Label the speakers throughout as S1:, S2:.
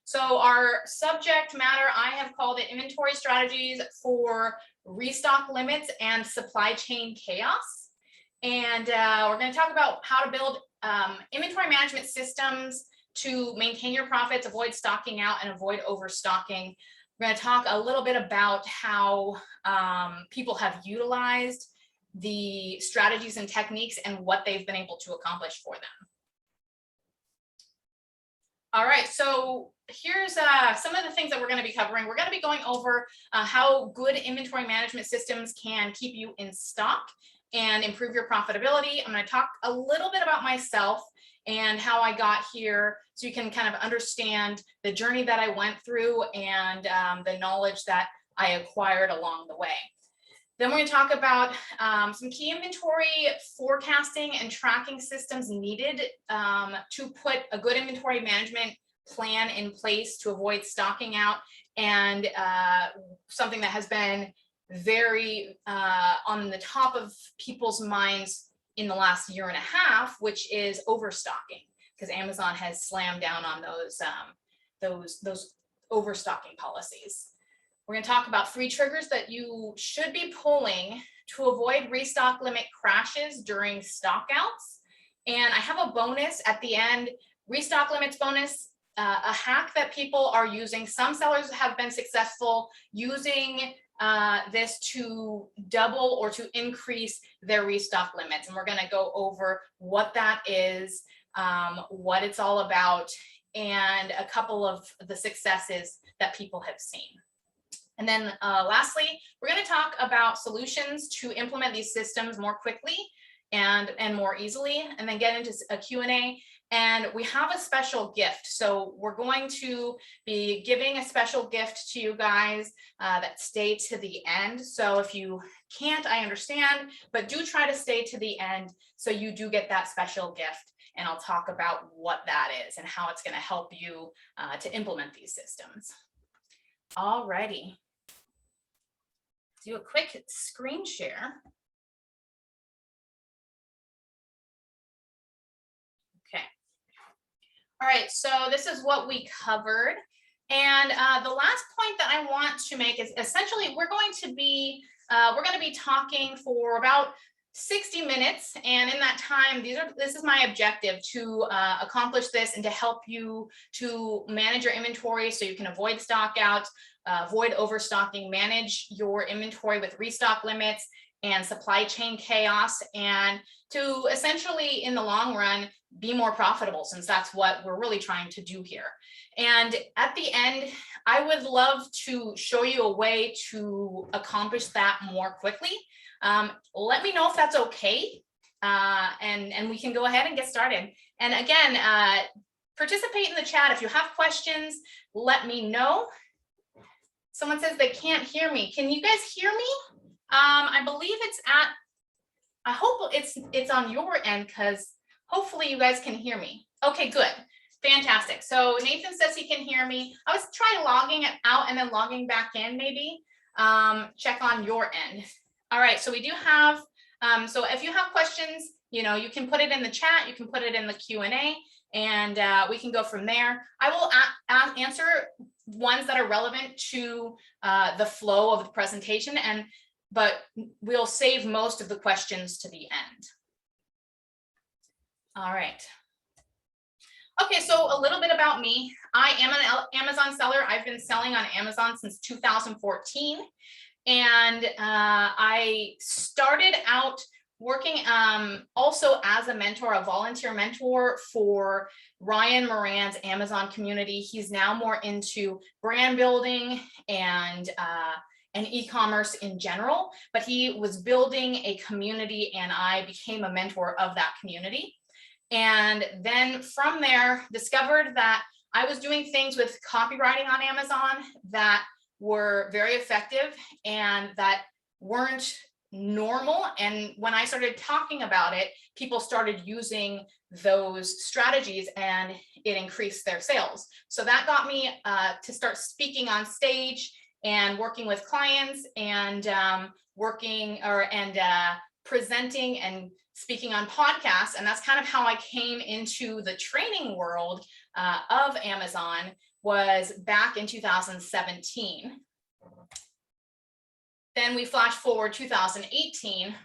S1: So our subject matter, I have called it Inventory Strategies for Restock Limits and Supply Chain Chaos. And we're going to talk about how to build inventory management systems to maintain your profits, avoid stocking out, and avoid overstocking. We're going to talk a little bit about how people have utilized the strategies and techniques and what they've been able to accomplish for them. All right, so here's some of the things that we're going to be covering. We're going to be going over how good inventory management systems can keep you in stock and improve your profitability. I'm going to talk a little bit about myself and how I got here so you can kind of understand the journey that I went through and the knowledge that I acquired along the way. Then we're going to talk about some key inventory forecasting and tracking systems needed to put a good inventory management plan in place to avoid stocking out, and something that has been very on the top of people's minds in the last year and a half, which is overstocking, because Amazon has slammed down on those overstocking policies. We're going to talk about 3 triggers that you should be pulling to avoid restock limit crashes during stockouts. And I have a bonus at the end, restock limits bonus, a hack that people are using. Some sellers have been successful using this to double or to increase their restock limits. And we're going to go over what that is, what it's all about, and a couple of the successes that people have seen. And then lastly, we're going to talk about solutions to implement these systems more quickly and more easily, and then get into a Q&A. And we have a special gift. So we're going to be giving a special gift to you guys that stay to the end. So if you can't, I understand, but do try to stay to the end so you do get that special gift. And I'll talk about what that is and how it's going to help you to implement these systems. Alrighty. Do a quick screen share. Okay. All right, so this is what we covered. And the last point that I want to make is essentially we're going to be talking for about 60 minutes. And in that time, this is my objective to accomplish this and to help you to manage your inventory so you can avoid stockouts, avoid overstocking, manage your inventory with restock limits and supply chain chaos, and to essentially in the long run be more profitable, since that's what we're really trying to do here. And at the end, I would love to show you a way to accomplish that more quickly. Let me know if that's okay, and we can go ahead and get started. And again, participate in the chat. If you have questions, let me know. Someone says they can't hear me. Can you guys hear me? I believe it's at, I hope it's on your end, because hopefully you guys can hear me. Okay, good. Fantastic. So Nathan says he can hear me. I was trying logging it out and then logging back in maybe. Check on your end. All right, so we do have, so if you have questions, you know, you can put it in the chat, you can put it in the Q&A, and we can go from there. I will answer ones that are relevant to the flow of the presentation, but we'll save most of the questions to the end. All right. Okay, so a little bit about me. I am an Amazon seller. I've been selling on Amazon since 2014. And I started out working also as a mentor, a volunteer mentor for Ryan Moran's Amazon community. He's now more into brand building and e-commerce in general, but he was building a community and I became a mentor of that community. And then from there, discovered that I was doing things with copywriting on Amazon that were very effective and that weren't normal. And when I started talking about it, people started using those strategies and it increased their sales. So that got me to start speaking on stage and working with clients and presenting and speaking on podcasts. And that's kind of how I came into the training world of Amazon, was back in 2017. Then we flash forward 2018.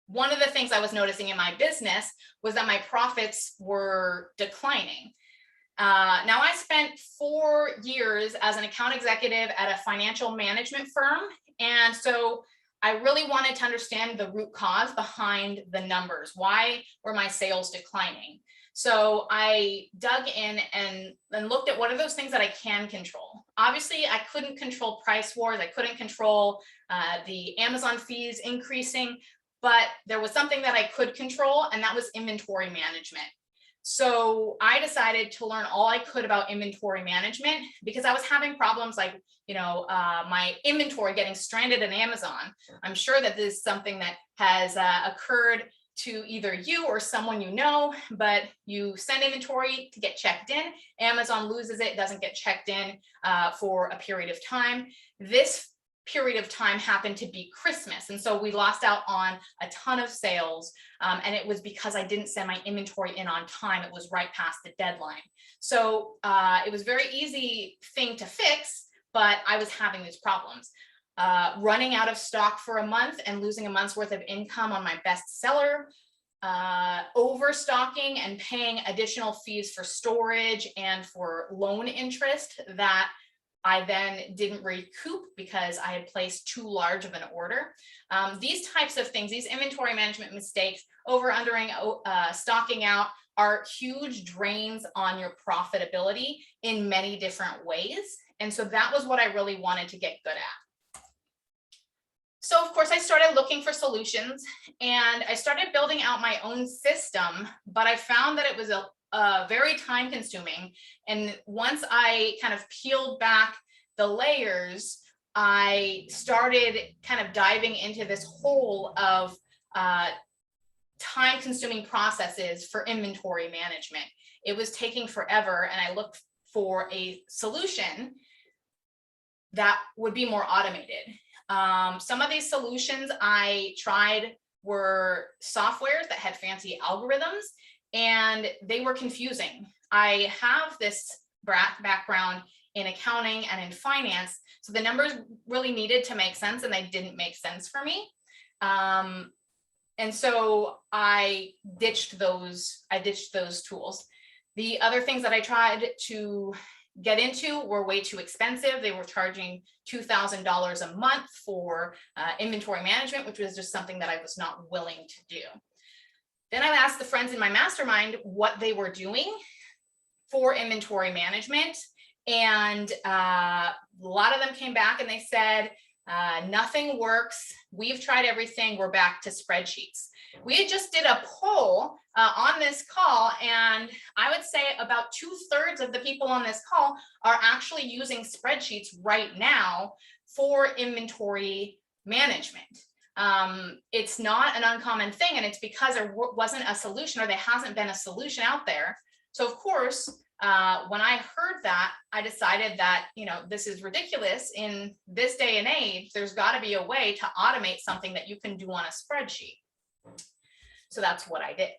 S1: One of the things I was noticing in my business was that my profits were declining. Now I spent 4 years as an account executive at a financial management firm. And so I really wanted to understand the root cause behind the numbers. Why were my sales declining? So I dug in and looked at what are those things that I can control. Obviously, I couldn't control price wars. I couldn't control the Amazon fees increasing, but there was something that I could control, and that was inventory management. So I decided to learn all I could about inventory management because I was having problems like, my inventory getting stranded in Amazon. I'm sure that this is something that has occurred to either you or someone you know, but you send inventory to get checked in. Amazon loses it, doesn't get checked in for a period of time. This period of time happened to be Christmas. And so we lost out on a ton of sales. And it was because I didn't send my inventory in on time. It was right past the deadline. So it was a very easy thing to fix, but I was having these problems. Running out of stock for a month and losing a month's worth of income on my best seller, overstocking and paying additional fees for storage and for loan interest that I then didn't recoup because I had placed too large of an order. These types of things, these inventory management mistakes, over-undering, stocking out, are huge drains on your profitability in many different ways. And so that was what I really wanted to get good at. So of course I started looking for solutions and I started building out my own system, but I found that it was very time consuming. And once I kind of peeled back the layers, I started kind of diving into this hole of time consuming processes for inventory management. It was taking forever, and I looked for a solution that would be more automated. Some of these solutions I tried were softwares that had fancy algorithms, and they were confusing. I have this background in accounting and in finance, so the numbers really needed to make sense, and they didn't make sense for me. And so I ditched those tools. The other things that I tried to get into were way too expensive. They were charging $2,000 a month for inventory management, which was just something that I was not willing to do. Then I asked the friends in my mastermind what they were doing for inventory management. And a lot of them came back and they said, nothing works. We've tried everything. We're back to spreadsheets. We had just did a poll on this call, and I would say about 2/3 of the people on this call are actually using spreadsheets right now for inventory management. It's not an uncommon thing, and it's because there wasn't a solution, or there hasn't been a solution out there. So of course, when I heard that, I decided that, this is ridiculous. In this day and age, there's got to be a way to automate something that you can do on a spreadsheet. So that's what I did.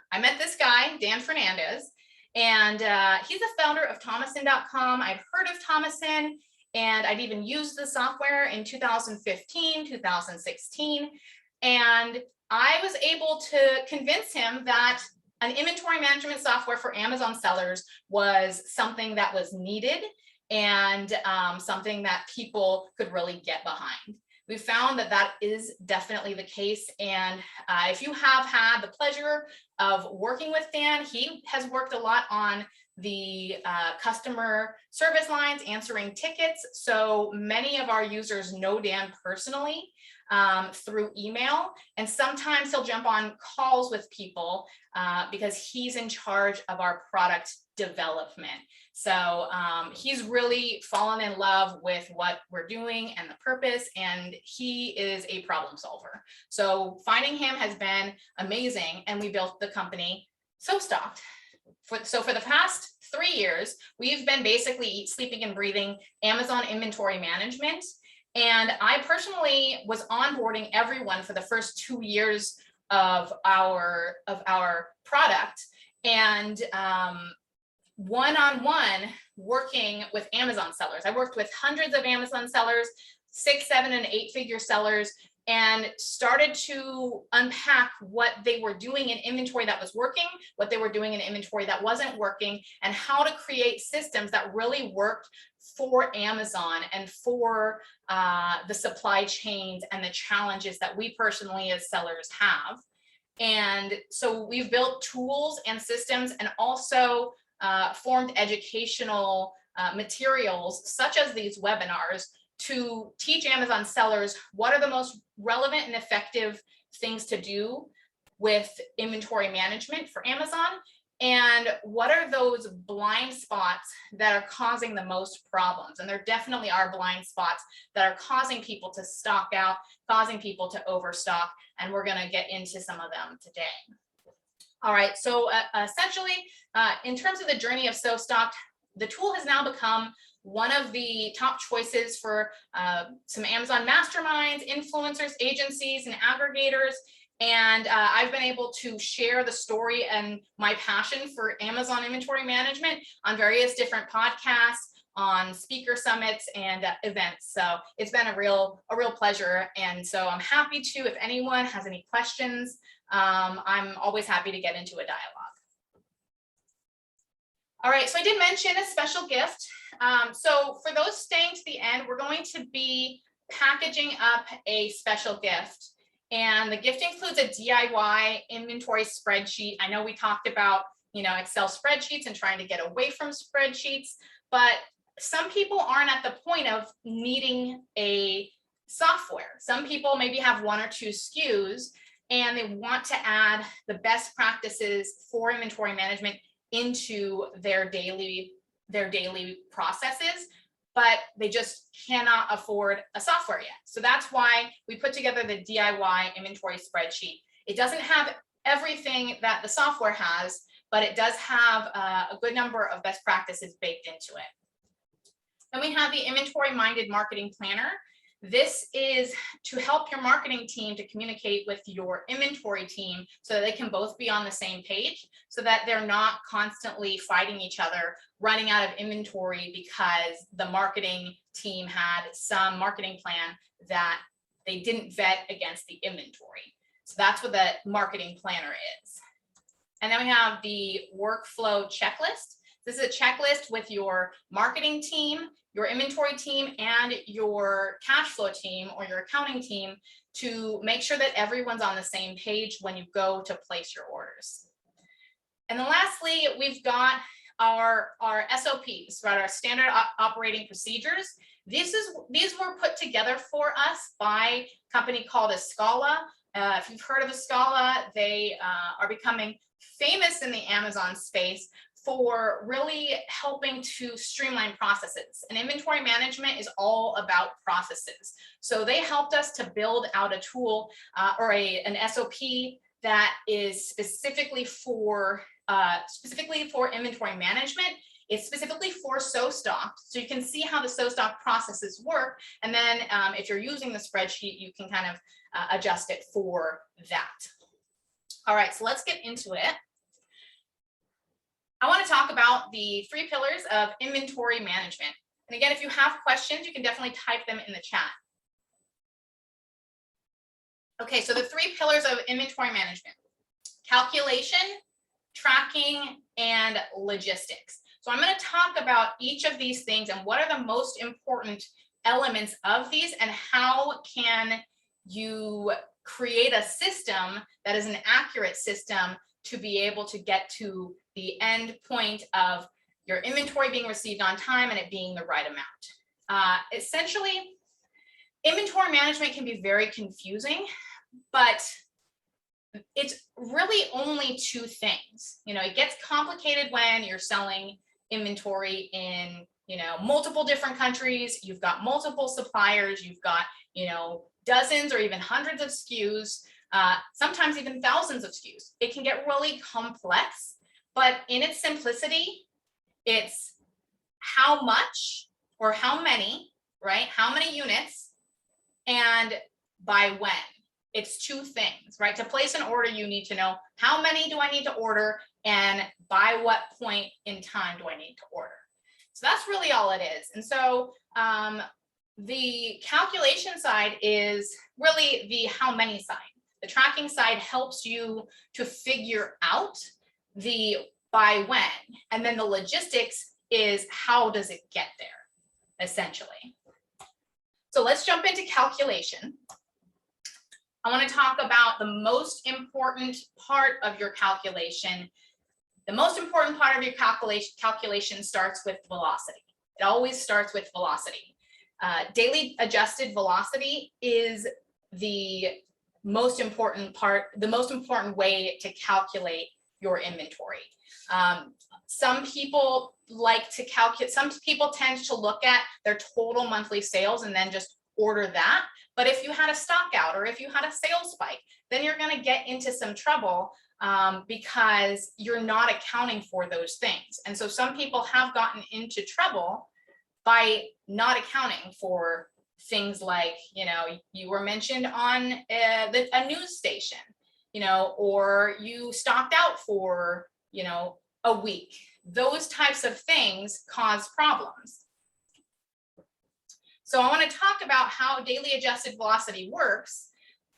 S1: I met this guy, Dan Fernandez, and he's the founder of Thomason.com. I'd heard of Thomason, and I'd even used the software in 2015, 2016. And I was able to convince him that an inventory management software for Amazon sellers was something that was needed and something that people could really get behind. We found that that is definitely the case. And if you have had the pleasure of working with Dan, he has worked a lot on the customer service lines, answering tickets. So many of our users know Dan personally through email, and sometimes he'll jump on calls with people because he's in charge of our product development. So he's really fallen in love with what we're doing and the purpose, and he is a problem solver. So finding him has been amazing, and we built the company So Stocked. So for the past 3 years, we've been basically eat, sleeping, and breathing Amazon inventory management. And I personally was onboarding everyone for the first 2 years of our product. And one-on-one working with Amazon sellers. I worked with hundreds of Amazon sellers, 6, 7, and 8-figure sellers, and started to unpack what they were doing in inventory that was working, what they were doing in inventory that wasn't working, and how to create systems that really worked for Amazon and for the supply chains and the challenges that we personally as sellers have. And so we've built tools and systems, and also formed educational materials such as these webinars to teach Amazon sellers what are the most relevant and effective things to do with inventory management for Amazon, and what are those blind spots that are causing the most problems. And there definitely are blind spots that are causing people to stock out, causing people to overstock, and we're going to get into some of them today. All right, so essentially, in terms of the journey of So Stocked, the tool has now become one of the top choices for some Amazon masterminds, influencers, agencies, and aggregators. And I've been able to share the story and my passion for Amazon inventory management on various different podcasts, on speaker summits and events. So it's been a real pleasure. And so I'm happy to, if anyone has any questions, I'm always happy to get into a dialogue. All right, so I did mention a special gift. So for those staying to the end, we're going to be packaging up a special gift. And the gift includes a DIY inventory spreadsheet. I know we talked about, Excel spreadsheets and trying to get away from spreadsheets, but some people aren't at the point of needing a software. Some people maybe have 1 or 2 SKUs and they want to add the best practices for inventory management into their daily processes, but they just cannot afford a software yet. So that's why we put together the DIY inventory spreadsheet. It doesn't have everything that the software has, but it does have a good number of best practices baked into it. Then we have the inventory minded marketing planner. This is to help your marketing team to communicate with your inventory team so that they can both be on the same page, so that they're not constantly fighting each other, running out of inventory because the marketing team had some marketing plan that they didn't vet against the inventory. So that's what the marketing planner is. And then we have the workflow checklist. This is a checklist with your marketing team, your inventory team, and your cash flow team or your accounting team to make sure that everyone's on the same page when you go to place your orders. And then lastly, we've got our SOPs, right? Our standard operating procedures. These were put together for us by a company called Scala. If you've heard of Scala, they are becoming famous in the Amazon space for really helping to streamline processes. And inventory management is all about processes. So they helped us to build out a tool or an SOP that is specifically for inventory management. It's specifically for So Stocked. So you can see how the So Stocked processes work. And then if you're using the spreadsheet, you can kind of adjust it for that. All right, so let's get into it. I want to talk about the 3 pillars of inventory management. And again, if you have questions, you can definitely type them in the chat. Okay, so the 3 pillars of inventory management: calculation, tracking, and logistics. So I'm going to talk about each of these things and what are the most important elements of these, and how can you create a system that is an accurate system to be able to get to the end point of your inventory being received on time and it being the right amount. Essentially, inventory management can be very confusing, but it's really only 2 things. It gets complicated when you're selling inventory in, multiple different countries. You've got multiple suppliers. You've got, dozens or even hundreds of SKUs. Sometimes even thousands of SKUs. It can get really complex, but in its simplicity, it's how much or how many, right? How many units and by when, It's two things, right? To place an order, you need to know how many do I need to order and by what point in time do I need to order. So that's really all it is. And so the calculation side is really the how many side. The tracking side helps you to figure out the by when, and then the logistics is how does it get there, essentially. So let's jump into calculation. I want to talk about the most important part of your calculation. The most important part of your calculation starts with velocity. It always starts with velocity. Daily adjusted velocity is the most important part, the most important way to calculate your inventory. Some people like to calculate, some people tend to look at their total monthly sales and then just order that. But if you had a stock out or if you had a sales spike, then you're going to get into some trouble because you're not accounting for those things. And so some people have gotten into trouble by not accounting for things like, you know, you were mentioned on a news station, you know, or you stocked out for, you know, a week. Those types of things cause problems. So I want to talk about how daily adjusted velocity works,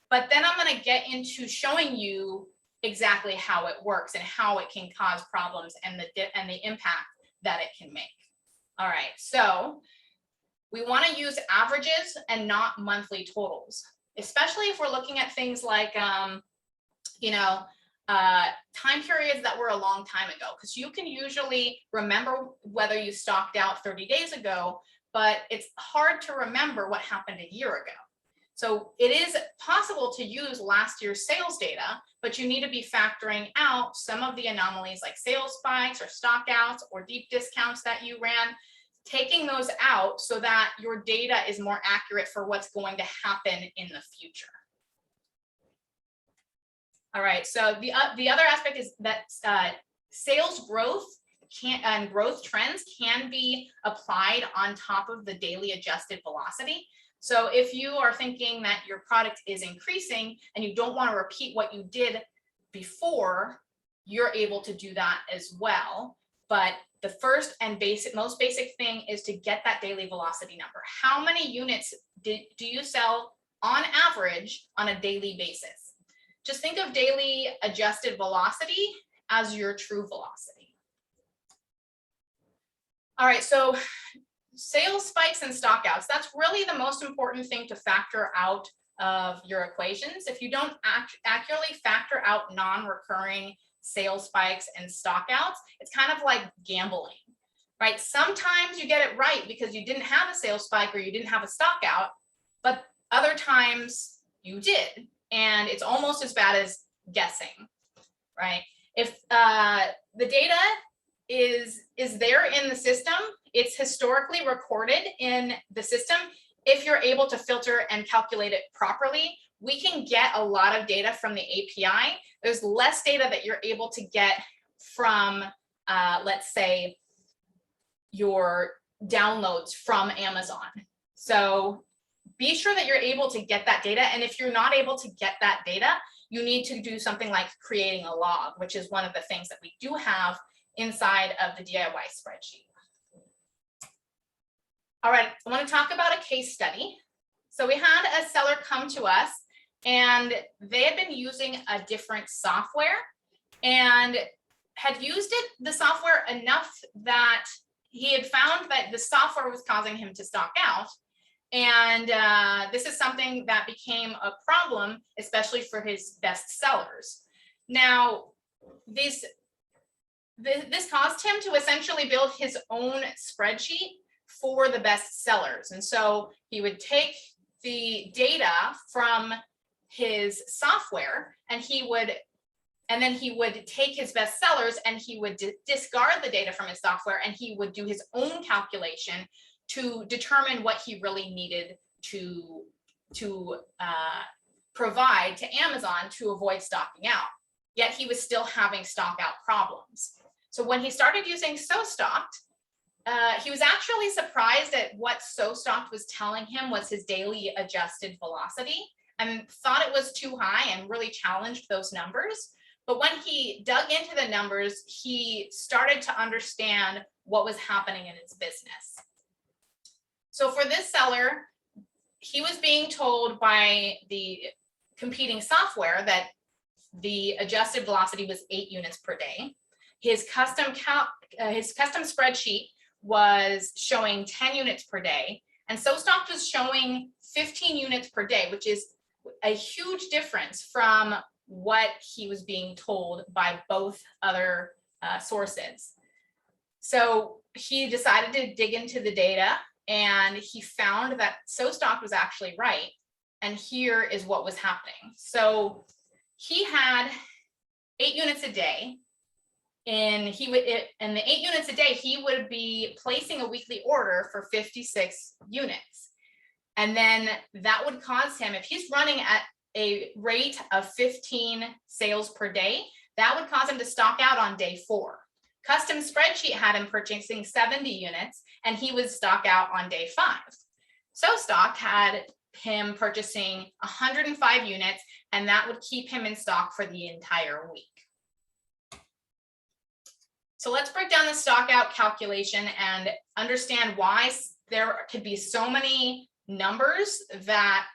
S1: but then I'm going to get into showing you exactly how it works and how it can cause problems and the impact that it can make. All right, so we want to use averages and not monthly totals, especially if we're looking at things like, you know, time periods that were a long time ago, because you can usually remember whether you stocked out 30 days ago, but it's hard to remember what happened a year ago. So it is possible to use last year's sales data, but you need to be factoring out some of the anomalies like sales spikes or stockouts or deep discounts that you ran, taking those out so that your data is more accurate for what's going to happen in the future. All right, so the other aspect is that sales growth and growth trends can be applied on top of the daily adjusted velocity. So if you are thinking that your product is increasing and you don't want to repeat what you did before, you're able to do that as well. But the first and most basic thing is to get that daily velocity number. How many units do you sell on average on a daily basis? Just think of daily adjusted velocity as your true velocity. All right, so sales spikes and stockouts, that's really the most important thing to factor out of your equations. If you don't accurately factor out non-recurring sales spikes and stockouts, it's kind of like gambling, right? Sometimes you get it right because you didn't have a sales spike or you didn't have a stockout, but other times you did, and it's almost as bad as guessing, right? If the data is there in the system, it's historically recorded in the system. If you're able to filter and calculate it properly, we can get a lot of data from the API. There's less data that you're able to get from, let's say, your downloads from Amazon. So be sure that you're able to get that data. And if you're not able to get that data, you need to do something like creating a log, which is one of the things that we do have inside of the DIY spreadsheet. All right, I want to talk about a case study. So we had a seller come to us and they had been using a different software and had used the software enough that he had found that the software was causing him to stock out. And this is something that became a problem, especially for his best sellers. Now, this caused him to essentially build his own spreadsheet for the best sellers. And so he would take the data from his software and then he would take his best sellers and he would discard the data from his software and he would do his own calculation to determine what he really needed to provide to Amazon to avoid stocking out. Yet he was still having stock out problems. So when he started using SoStocked, he was actually surprised at what SoStocked was telling him was his daily adjusted velocity. and thought it was too high and really challenged those numbers. But when he dug into the numbers, he started to understand what was happening in his business. So for this seller, he was being told by the competing software that the adjusted velocity was 8 units per day. His custom spreadsheet was showing 10 units per day, and Stockouts was showing 15 units per day, which is a huge difference from what he was being told by both other sources. So he decided to dig into the data, and he found that Stockouts was actually right. And here is what was happening. So he had 8 units a day, and the 8 units a day, he would be placing a weekly order for 56 units. And then that would cause him, if he's running at a rate of 15 sales per day, that would cause him to stock out on day 4. Custom spreadsheet had him purchasing 70 units, and he would stock out on day 5. Stock had him purchasing 105 units, and that would keep him in stock for the entire week. So let's break down the stock out calculation and understand why there could be so many numbers that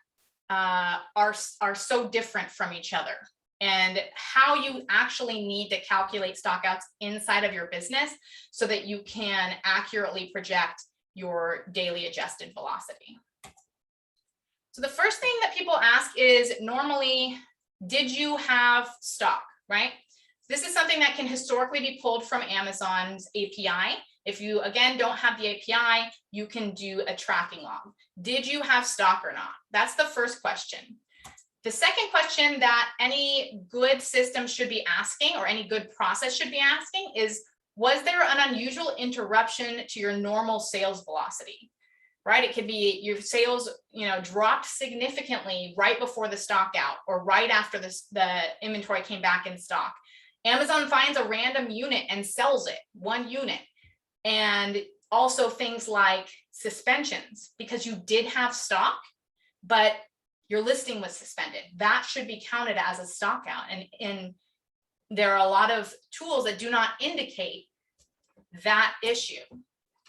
S1: are so different from each other, and how you actually need to calculate stockouts inside of your business so that you can accurately project your daily adjusted velocity. So the first thing that people ask is normally, did you have stock, right? This is something that can historically be pulled from Amazon's API. If you, again, don't have the API, you can do a tracking log. Did you have stock or not? That's the first question. The second question that any good system should be asking, or any good process should be asking, is, was there an unusual interruption to your normal sales velocity? Right? It could be your sales, dropped significantly right before the stock out, or right after the inventory came back in stock. Amazon finds a random unit and sells it, 1 unit. And also things like suspensions, because you did have stock, but your listing was suspended. That should be counted as a stock out. And there are a lot of tools that do not indicate that issue.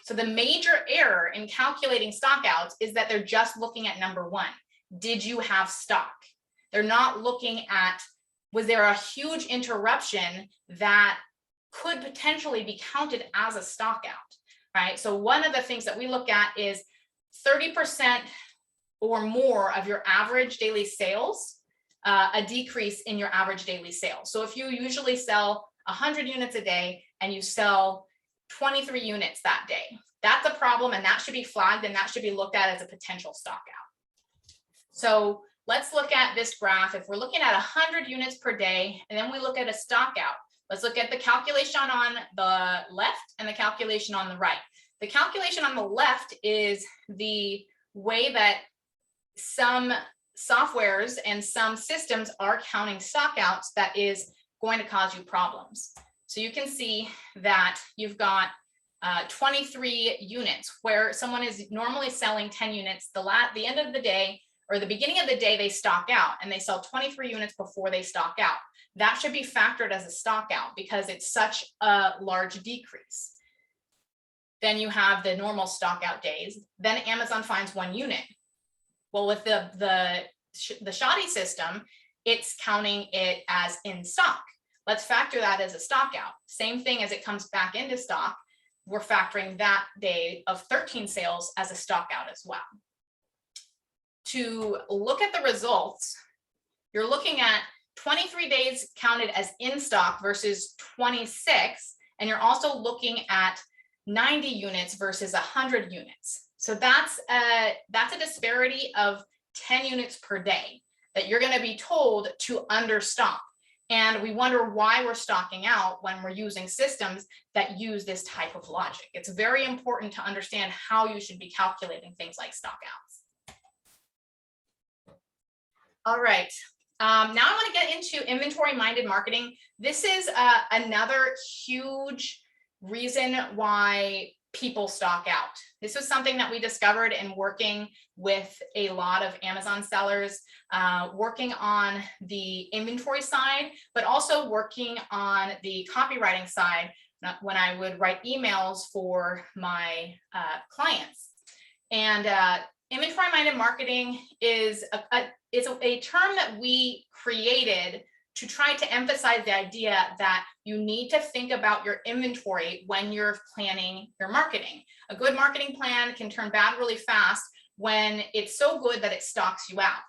S1: So the major error in calculating stockouts is that they're just looking at number 1. Did you have stock? They're not looking at, was there a huge interruption that could potentially be counted as a stock out, right? So one of the things that we look at is 30% or more of your average daily sales, a decrease in your average daily sales. So if you usually sell 100 units a day and you sell 23 units that day, that's a problem, and that should be flagged, and that should be looked at as a potential stock out. So let's look at this graph. If we're looking at 100 units per day, and then we look at a stock out, let's look at the calculation on the left and the calculation on the right. The calculation on the left is the way that some softwares and some systems are counting stockouts that is going to cause you problems. So you can see that you've got 23 units where someone is normally selling 10 units. The end of the day, or the beginning of the day, they stock out, and they sell 23 units before they stock out. That should be factored as a stock out because it's such a large decrease. Then you have the normal stock out days. Then Amazon finds 1 unit. Well, with the shoddy system, it's counting it as in stock. Let's factor that as a stock out. Same thing, as it comes back into stock, we're factoring that day of 13 sales as a stock out as well. To look at the results, you're looking at 23 days counted as in stock versus 26, and you're also looking at 90 units versus 100 units. So that's a disparity of 10 units per day that you're going to be told to understock. And we wonder why we're stocking out when we're using systems that use this type of logic. It's very important to understand how you should be calculating things like stockouts. All right. Now I want to get into inventory-minded marketing. This is another huge reason why people stock out. This was something that we discovered in working with a lot of Amazon sellers, working on the inventory side, but also working on the copywriting side when I would write emails for my clients. And inventory-minded marketing is a term that we created to try to emphasize the idea that you need to think about your inventory when you're planning your marketing. A good marketing plan can turn bad really fast when it's so good that it stocks you out.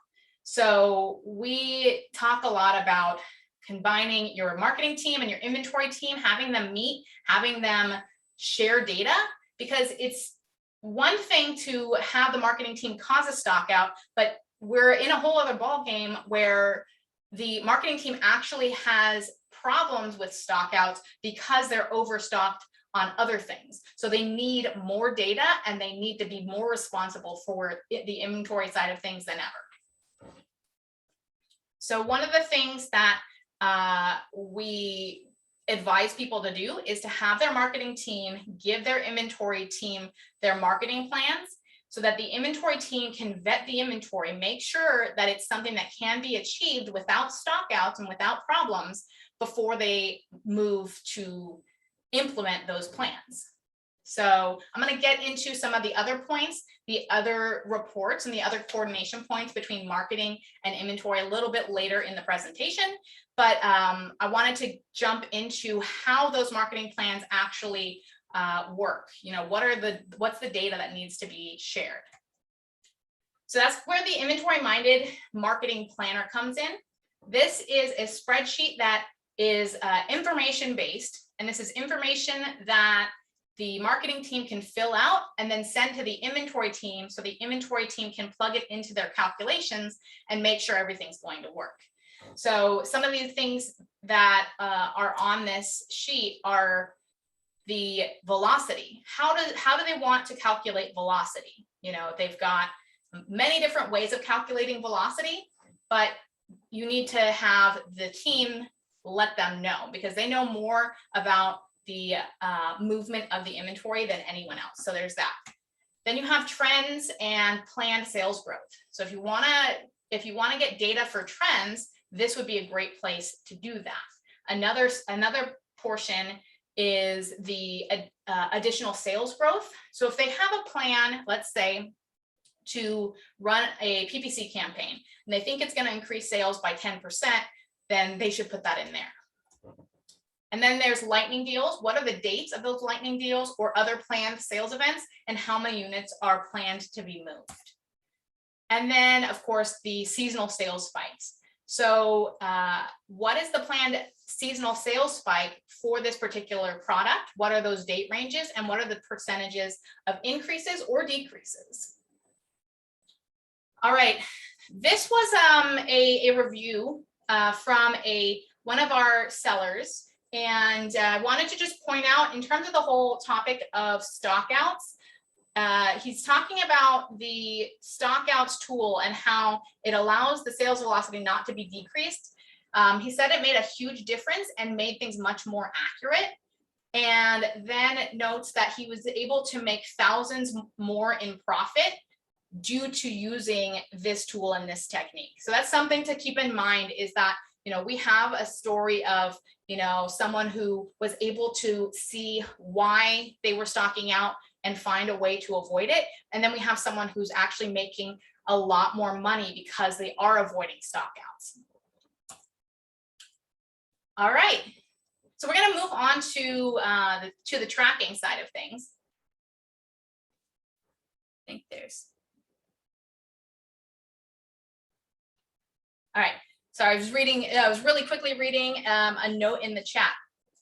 S1: So we talk a lot about combining your marketing team and your inventory team, having them meet, having them share data, because it's one thing to have the marketing team cause a stock out, but we're in a whole other ballgame where the marketing team actually has problems with stockouts because they're overstocked on other things. So they need more data and they need to be more responsible for the inventory side of things than ever. So one of the things that we advise people to do is to have their marketing team give their inventory team their marketing plans, so that the inventory team can vet the inventory, make sure that it's something that can be achieved without stockouts and without problems before they move to implement those plans. So I'm going to get into some of the other points, the other reports and the other coordination points between marketing and inventory a little bit later in the presentation. But I wanted to jump into how those marketing plans actually work. You know, what's the data that needs to be shared? So that's where the inventory minded marketing planner comes in. This is a spreadsheet that is information based, and this is information that the marketing team can fill out and then send to the inventory team, so the inventory team can plug it into their calculations and make sure everything's going to work. So some of these things that are on this sheet are the velocity. How do they want to calculate velocity? You know, they've got many different ways of calculating velocity, but you need to have the team let them know, because they know more about the movement of the inventory than anyone else. So there's that. Then you have trends and planned sales growth. So if you want to get data for trends, this would be a great place to do that. Another portion is the additional sales growth. So if they have a plan, let's say, to run a PPC campaign, and they think it's going to increase sales by 10%, then they should put that in there. And then there's lightning deals. What are the dates of those lightning deals or other planned sales events, and how many units are planned to be moved? And then, of course, the seasonal sales spikes. So what is the planned seasonal sales spike for this particular product? What are those date ranges, and what are the percentages of increases or decreases? All right, this was a review from one of our sellers, and I wanted to just point out, in terms of the whole topic of stockouts, he's talking about the Stockouts tool and how it allows the sales velocity not to be decreased. He said it made a huge difference and made things much more accurate. And then notes that he was able to make thousands more in profit due to using this tool and this technique. So that's something to keep in mind, is that, you know, we have a story of, you know, someone who was able to see why they were stocking out and find a way to avoid it. And then we have someone who's actually making a lot more money because they are avoiding stockouts. All right, so we're going to move on to the tracking side of things. I think there's. All right, sorry, I was really quickly reading a note in the chat.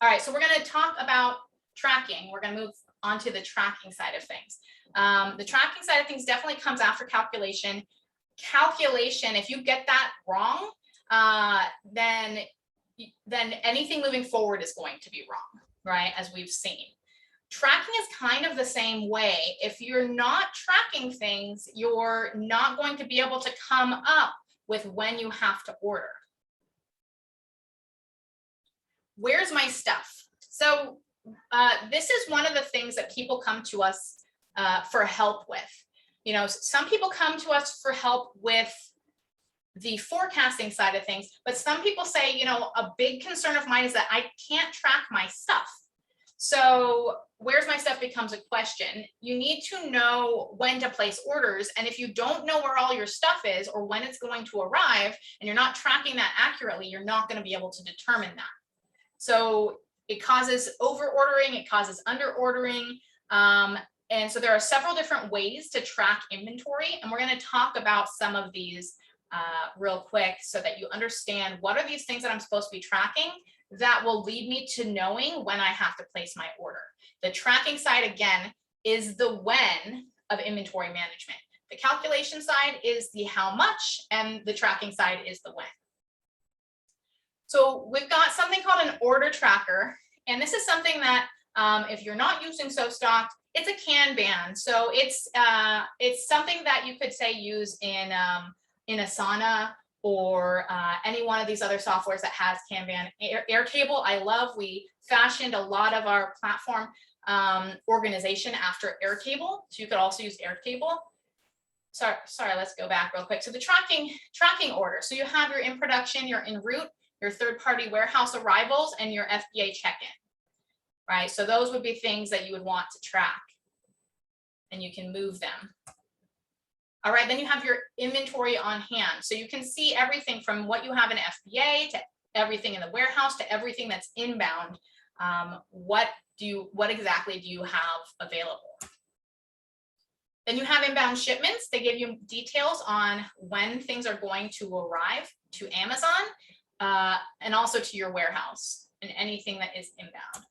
S1: All right, so we're going to talk about tracking. We're going to move on to the tracking side of things. The tracking side of things definitely comes after calculation. Calculation, if you get that wrong, then anything moving forward is going to be wrong, right? As we've seen. Tracking is kind of the same way. If you're not tracking things, you're not going to be able to come up with when you have to order. Where's my stuff? So this is one of the things that people come to us for help with. You know, some people come to us for help with the forecasting side of things, but some people say, you know, a big concern of mine is that I can't track my stuff. So where's my stuff becomes a question. You need to know when to place orders. And if you don't know where all your stuff is or when it's going to arrive, and you're not tracking that accurately, you're not going to be able to determine that. So it causes over ordering, it causes under ordering. And so there are several different ways to track inventory. And we're going to talk about some of these real quick so that you understand what are these things that I'm supposed to be tracking that will lead me to knowing when I have to place my order. The tracking side, again, is the when of inventory management. The calculation side is the how much, and the tracking side is the when. So we've got something called an order tracker, and this is something that if you're not using SoStock, it's a Kanban. So it's something that you could say use in Asana or any one of these other softwares that has Kanban. Airtable, I love. We fashioned a lot of our platform organization after Airtable. So you could also use Airtable. Sorry, let's go back real quick. So the tracking order. So you have your in production, your en route, your third-party warehouse arrivals, and your FBA check-in, right? So those would be things that you would want to track, and you can move them. All right, then you have your inventory on hand. So you can see everything from what you have in FBA to everything in the warehouse to everything that's inbound. What exactly do you have available? Then you have inbound shipments. They give you details on when things are going to arrive to Amazon and also to your warehouse and anything that is inbound.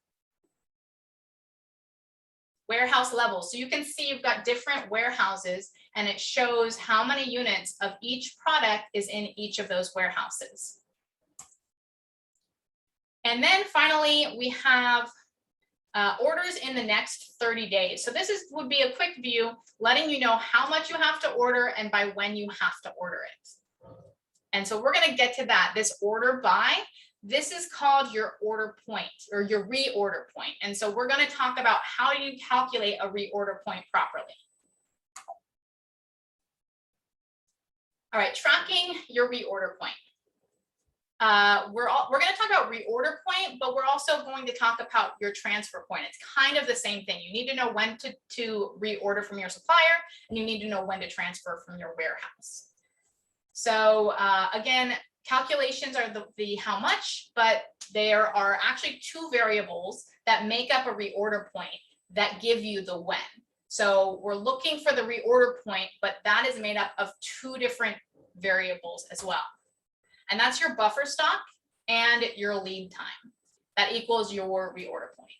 S1: Warehouse levels. So you can see you've got different warehouses, and it shows how many units of each product is in each of those warehouses. And then finally, we have orders in the next 30 days. So this would be a quick view, letting you know how much you have to order and by when you have to order it. And so we're going to get to that. This order by, this is called your order point or your reorder point. And so we're going to talk about how do you calculate a reorder point properly. All right, tracking your reorder point. We're going to talk about reorder point, but we're also going to talk about your transfer point. It's kind of the same thing. You need to know when to reorder from your supplier, and you need to know when to transfer from your warehouse. So again, calculations are the how much, but there are actually two variables that make up a reorder point that give you the when. So we're looking for the reorder point, but that is made up of two different variables as well. And that's your buffer stock and your lead time. That equals your reorder point.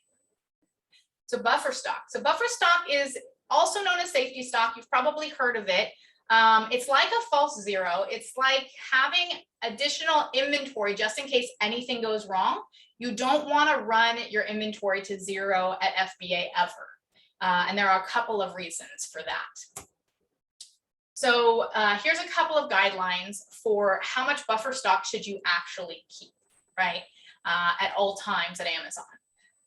S1: So buffer stock. So buffer stock is also known as safety stock. You've probably heard of it. It's like a false zero. It's like having additional inventory just in case anything goes wrong. You don't want to run your inventory to zero at FBA ever. And there are a couple of reasons for that. So here's a couple of guidelines for how much buffer stock should you actually keep, right, at all times at Amazon.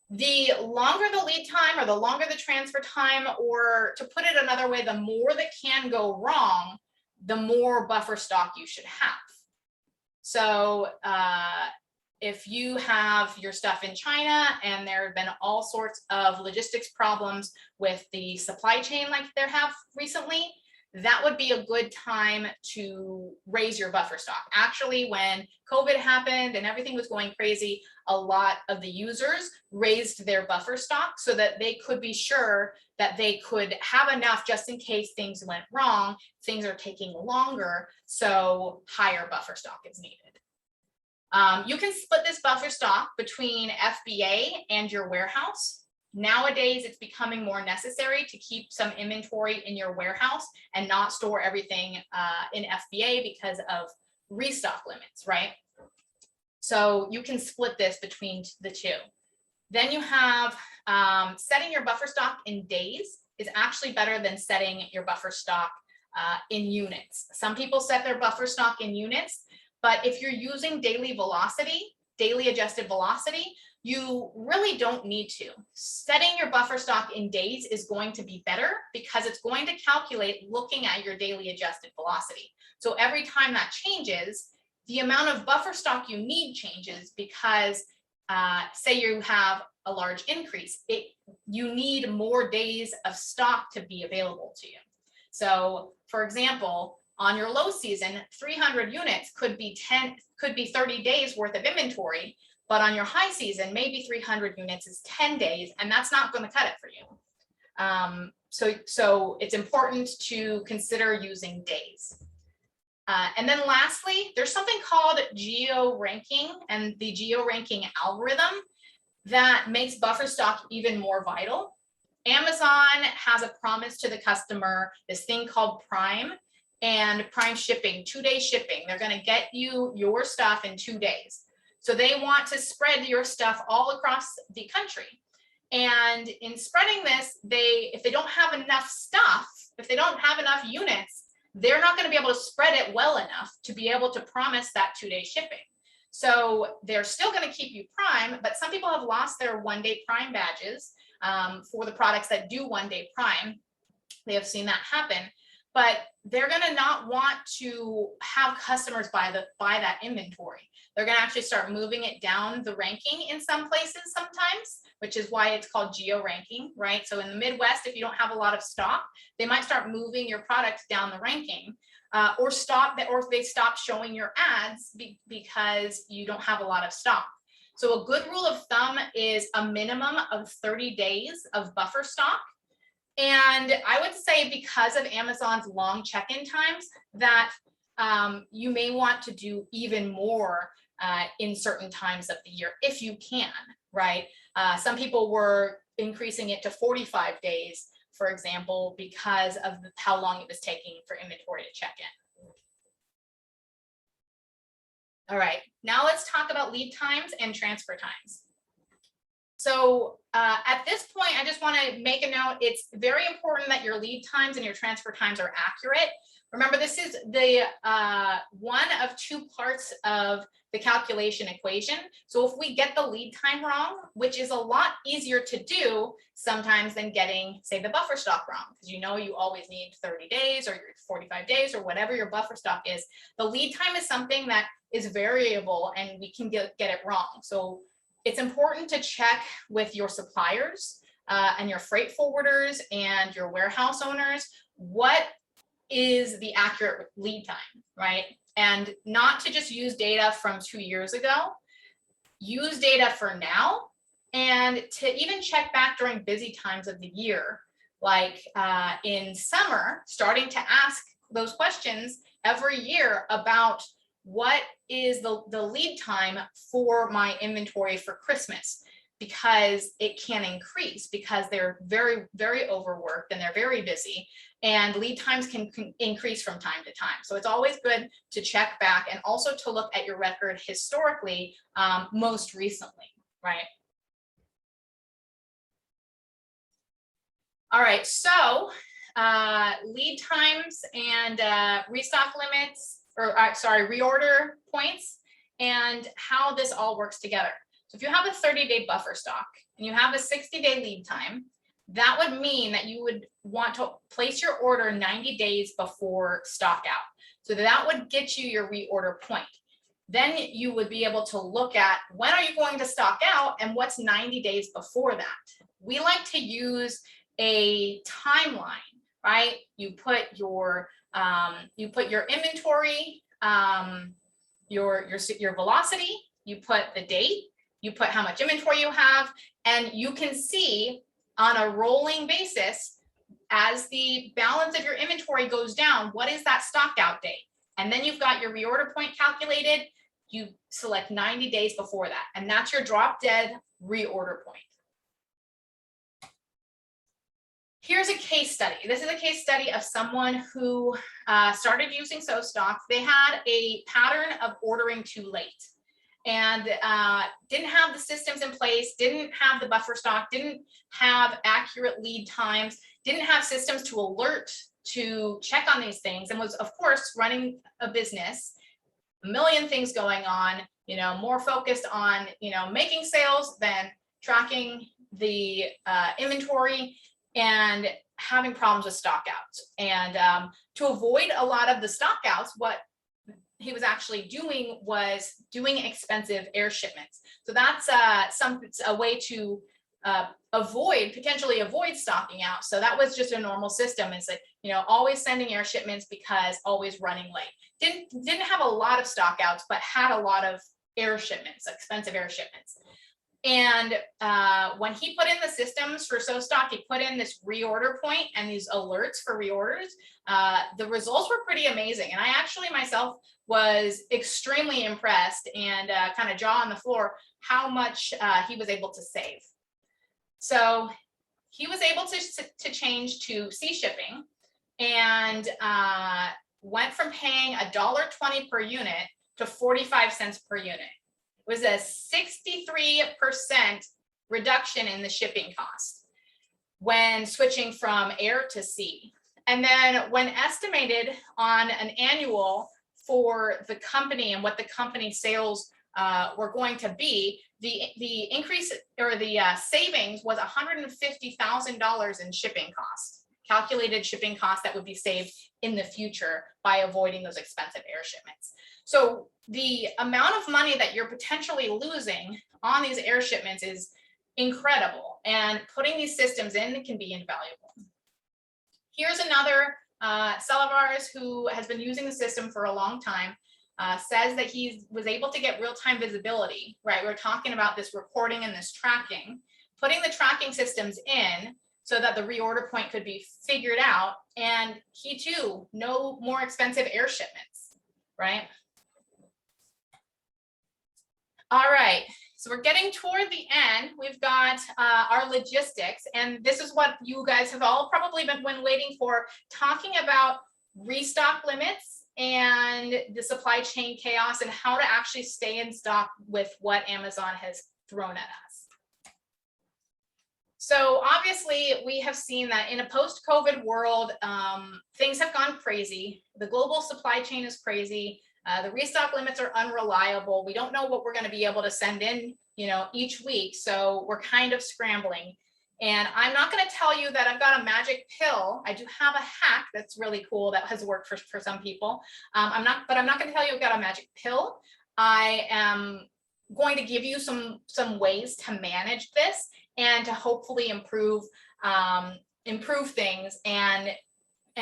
S1: The longer the lead time or the longer the transfer time, or to put it another way, the more that can go wrong, the more buffer stock you should have. So if you have your stuff in China and there have been all sorts of logistics problems with the supply chain like there have recently, that would be a good time to raise your buffer stock. Actually, when COVID happened and everything was going crazy, a lot of the users raised their buffer stock so that they could be sure that they could have enough just in case things went wrong, things are taking longer, so higher buffer stock is needed. You can split this buffer stock between FBA and your warehouse. Nowadays, it's becoming more necessary to keep some inventory in your warehouse and not store everything in FBA because of restock limits, right? So you can split this between the two. Then you have setting your buffer stock in days is actually better than setting your buffer stock in units. Some people set their buffer stock in units, but if you're using daily velocity, daily adjusted velocity, you really don't need to. Setting your buffer stock in days is going to be better because it's going to calculate looking at your daily adjusted velocity. So every time that changes, the amount of buffer stock you need changes because say you have a large increase, you need more days of stock to be available to you. So for example, on your low season, 300 units could be 30 days worth of inventory, but on your high season, maybe 300 units is 10 days, and that's not going to cut it for you. So it's important to consider using days. And then lastly, there's something called Geo Ranking and the Geo Ranking algorithm that makes buffer stock even more vital. Amazon has a promise to the customer, this thing called Prime and Prime shipping, 2-day shipping. They're going to get you your stuff in 2 days. So they want to spread your stuff all across the country. And in spreading this, if they don't have enough stuff, if they don't have enough units, they're not going to be able to spread it well enough to be able to promise that 2-day shipping. So they're still going to keep you Prime, but some people have lost their 1-day Prime badges for the products that do 1-day Prime. They have seen that happen, but they're going to not want to have customers buy that inventory. They're going to actually start moving it down the ranking in some places sometimes, which is why it's called Geo Ranking, right? So in the Midwest, if you don't have a lot of stock, they might start moving your product down the ranking, or if they stop showing your ads because you don't have a lot of stock. So a good rule of thumb is a minimum of 30 days of buffer stock. And I would say because of Amazon's long check-in times that you may want to do even more in certain times of the year if you can, right? Some people were increasing it to 45 days, for example, because of how long it was taking for inventory to check in. All right, now let's talk about lead times and transfer times. So at this point, I just want to make a note. It's very important that your lead times and your transfer times are accurate. Remember, this is the one of 2 parts of the calculation equation. So if we get the lead time wrong, which is a lot easier to do sometimes than getting, say, the buffer stock wrong, because you always need 30 days or 45 days or whatever your buffer stock is. The lead time is something that is variable and we can get it wrong. So it's important to check with your suppliers and your freight forwarders and your warehouse owners what is the accurate lead time, right? And not to just use data from 2 years ago. Use data for now, and to even check back during busy times of the year, like in summer, starting to ask those questions every year about what is the lead time for my inventory for Christmas, because it can increase because they're very, very overworked and they're very busy, and lead times can increase from time to time. So it's always good to check back and also to look at your record historically, most recently, right? All right, so lead times and restock limits, or sorry, reorder points, and how this all works together. So if you have a 30-day buffer stock and you have a 60-day lead time, that would mean that you would want to place your order 90 days before stock out. So that would get you your reorder point. Then you would be able to look at when are you going to stock out and what's 90 days before that. We like to use a timeline, right? You put your inventory, your velocity, you put the date, you put how much inventory you have, and you can see on a rolling basis, as the balance of your inventory goes down, what is that stock out date? And then you've got your reorder point calculated. You select 90 days before that, and that's your drop dead reorder point. Here's a case study. This is a case study of someone who started using SoStock. They had a pattern of ordering too late and didn't have the systems in place, didn't have the buffer stock, didn't have accurate lead times, didn't have systems to alert to check on these things, and was, of course, running a business, a million things going on, more focused on, making sales than tracking the inventory and having problems with stockouts. And to avoid a lot of the stockouts, what he was actually doing was doing expensive air shipments. So that's a way to potentially avoid stocking out. So that was just a normal system, is that, always sending air shipments because always running late. Didn't have a lot of stockouts, but had a lot of air shipments, expensive air shipments. And when he put in the systems for SoStock, he put in this reorder point and these alerts for reorders. The results were pretty amazing. And I actually myself was extremely impressed and kind of jaw on the floor how much he was able to save. So he was able to change to C shipping and went from paying $1.20 per unit to 45 cents per unit. It was a 63% reduction in the shipping cost when switching from air to sea. And then when estimated on an annual for the company and what the company sales were going to be, the increase or the savings was $150,000 in shipping costs, calculated shipping costs that would be saved in the future by avoiding those expensive air shipments. So the amount of money that you're potentially losing on these air shipments is incredible, and putting these systems in can be invaluable. Here's another seller of ours who has been using the system for a long time. Says that he was able to get real-time visibility, right? We're talking about this reporting and this tracking, putting the tracking systems in so that the reorder point could be figured out. And he too, no more expensive air shipments, right? All right, so we're getting toward the end. We've got our logistics, and this is what you guys have all probably been waiting for, talking about restock limits and the supply chain chaos and how to actually stay in stock with what Amazon has thrown at us. So obviously we have seen that in a post-COVID world, things have gone crazy. The global supply chain is crazy. The restock limits are unreliable. We don't know what we're going to be able to send in, each week. So we're kind of scrambling. And I'm not going to tell you that I've got a magic pill. I do have a hack that's really cool that has worked for some people. I'm not going to tell you I've got a magic pill. I am going to give you some ways to manage this and to hopefully improve things and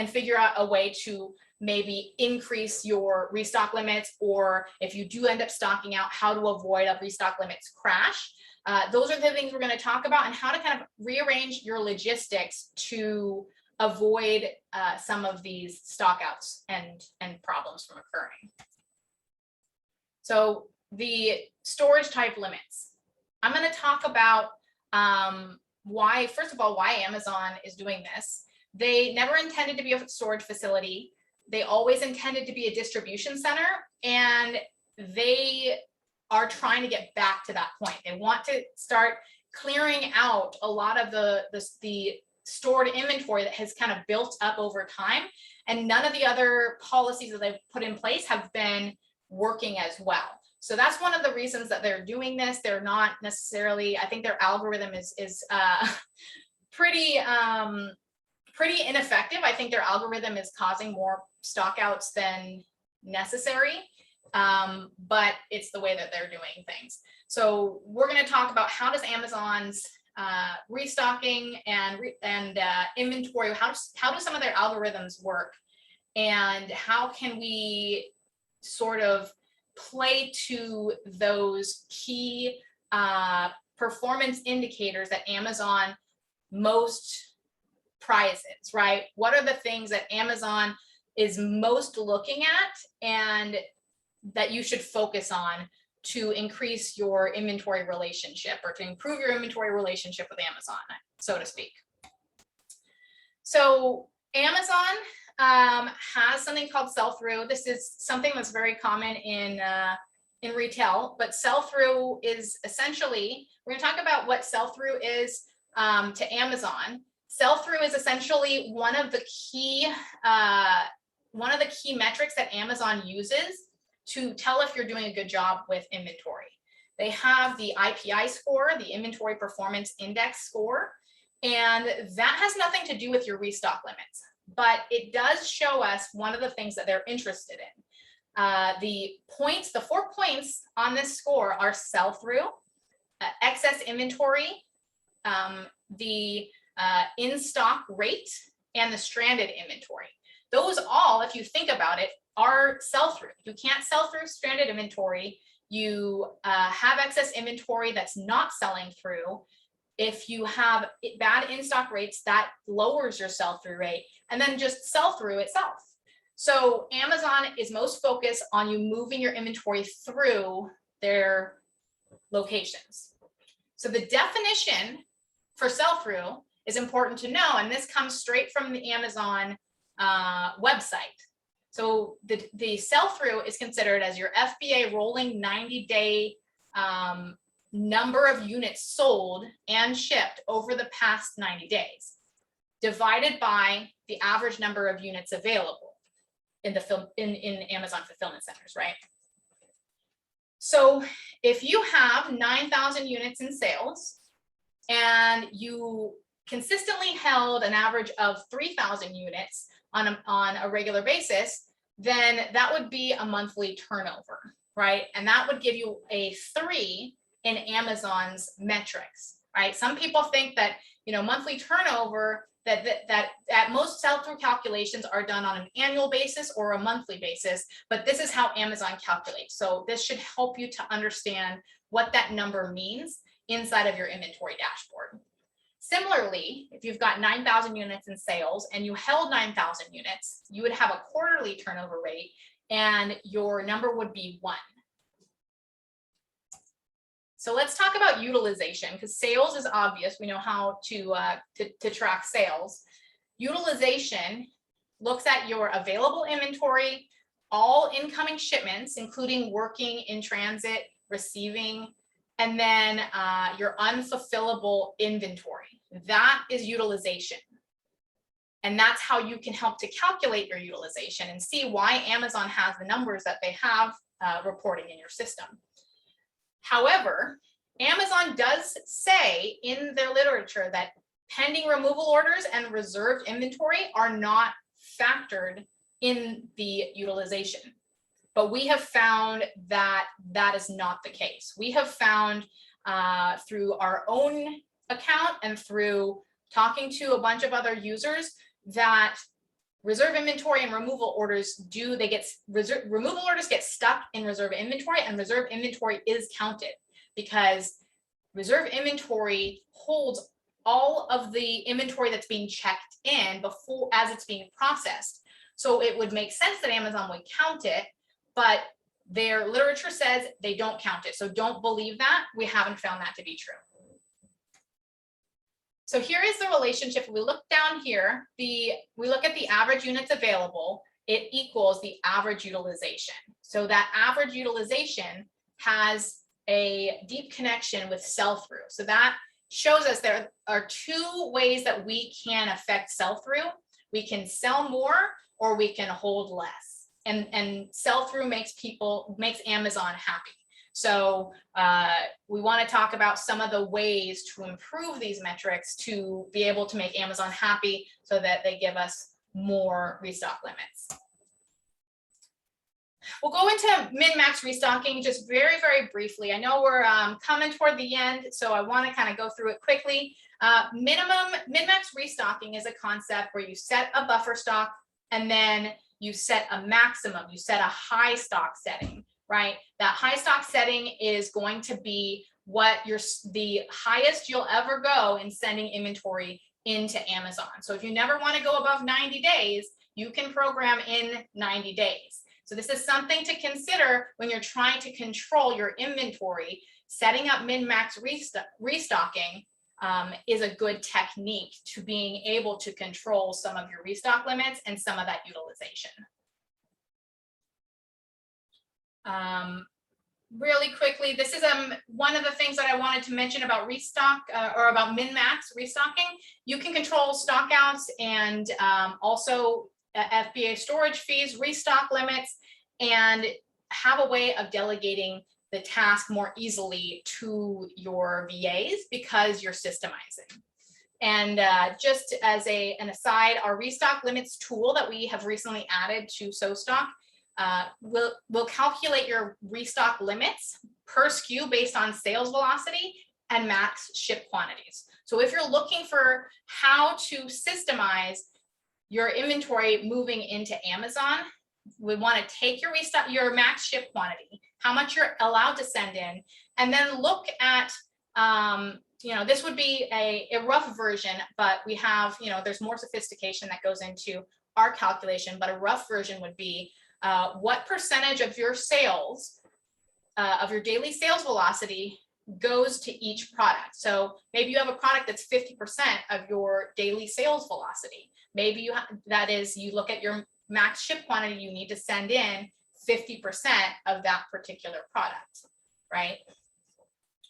S1: figure out a way to maybe increase your restock limits, or if you do end up stocking out, how to avoid a restock limits crash. Those are the things we're going to talk about, and how to kind of rearrange your logistics to avoid some of these stockouts and problems from occurring. So the storage type limits. I'm going to talk about why, first of all, why Amazon is doing this. They never intended to be a storage facility. They always intended to be a distribution center, and they are trying to get back to that point. They want to start clearing out a lot of the stored inventory that has kind of built up over time, and none of the other policies that they've put in place have been working as well. So that's one of the reasons that they're doing this. They're not necessarily, I think their algorithm is pretty ineffective. I think their algorithm is causing more stockouts than necessary, but it's the way that they're doing things. So we're going to talk about how does Amazon's restocking and inventory, how do some of their algorithms work, and how can we sort of play to those key performance indicators that Amazon most prizes, right? What are the things that Amazon is most looking at and that you should focus on to increase your inventory relationship, or to improve your inventory relationship with Amazon, so to speak? So Amazon has something called sell-through. This is something that's very common in retail, but sell-through is essentially, we're going to talk about what sell-through is to Amazon. Sell-through is essentially one of the key metrics that Amazon uses to tell if you're doing a good job with inventory. They have the IPI score, the Inventory Performance Index score, and that has nothing to do with your restock limits, but it does show us one of the things that they're interested in. The 4 points on this score are sell-through, excess inventory, the in-stock rate, and the stranded inventory. Those all, if you think about it, are sell-through. You can't sell through stranded inventory. You have excess inventory that's not selling through. If you have bad in-stock rates, that lowers your sell-through rate, and then just sell-through itself. So Amazon is most focused on you moving your inventory through their locations. So the definition for sell-through is important to know, and this comes straight from the Amazon website. So the sell-through is considered as your FBA rolling 90-day number of units sold and shipped over the past 90 days, divided by the average number of units available in Amazon fulfillment centers, right? So if you have 9,000 units in sales and you consistently held an average of 3,000 units on a regular basis, then that would be a monthly turnover, right? And that would give you a 3 in Amazon's metrics, right? Some people think that, monthly turnover, that at most sell-through calculations are done on an annual basis or a monthly basis, but this is how Amazon calculates. So this should help you to understand what that number means inside of your inventory dashboard. Similarly, if you've got 9,000 units in sales and you held 9,000 units, you would have a quarterly turnover rate and your number would be 1. So let's talk about utilization, because sales is obvious. We know how to track sales. Utilization looks at your available inventory, all incoming shipments, including working, in transit, receiving, and then your unfulfillable inventory. That is utilization. And that's how you can help to calculate your utilization and see why Amazon has the numbers that they have reporting in your system. However, Amazon does say in their literature that pending removal orders and reserved inventory are not factored in the utilization. But we have found that that is not the case. We have found through our own account and through talking to a bunch of other users that reserve inventory and removal orders removal orders get stuck in reserve inventory, and reserve inventory is counted because reserve inventory holds all of the inventory that's being checked in before as it's being processed. So it would make sense that Amazon would count it, but their literature says they don't count it. So don't believe that. We haven't found that to be true. So here is the relationship. We look down here, we look at the average units available, it equals the average utilization. So that average utilization has a deep connection with sell-through. So that shows us there are 2 ways that we can affect sell-through. We can sell more or we can hold less. And sell-through makes Amazon happy. So we want to talk about some of the ways to improve these metrics to be able to make Amazon happy so that they give us more restock limits. We'll go into min-max restocking just very, very briefly. I know we're coming toward the end, so I want to kind of go through it quickly. Min-max restocking is a concept where you set a buffer stock and then you set a maximum, you set a high stock setting. Right? That high stock setting is going to be the highest you'll ever go in sending inventory into Amazon. So if you never want to go above 90 days, you can program in 90 days. So this is something to consider when you're trying to control your inventory. Setting up min-max restocking is a good technique to being able to control some of your restock limits and some of that utilization. Really quickly, this is one of the things that I wanted to mention about restock or about min-max restocking. You can control stockouts and also FBA storage fees, restock limits, and have a way of delegating the task more easily to your VAs because you're systemizing. And just as an aside, our restock limits tool that we have recently added to SoStock will calculate your restock limits per SKU based on sales velocity and max ship quantities. So if you're looking for how to systemize your inventory moving into Amazon, we want to take your restock, your max ship quantity, how much you're allowed to send in, and then look at, this would be a rough version, but we have, there's more sophistication that goes into our calculation, but a rough version would be what percentage of your sales, of your daily sales velocity goes to each product. So maybe you have a product that's 50% of your daily sales velocity. Maybe you look at your max ship quantity, you need to send in 50% of that particular product, right?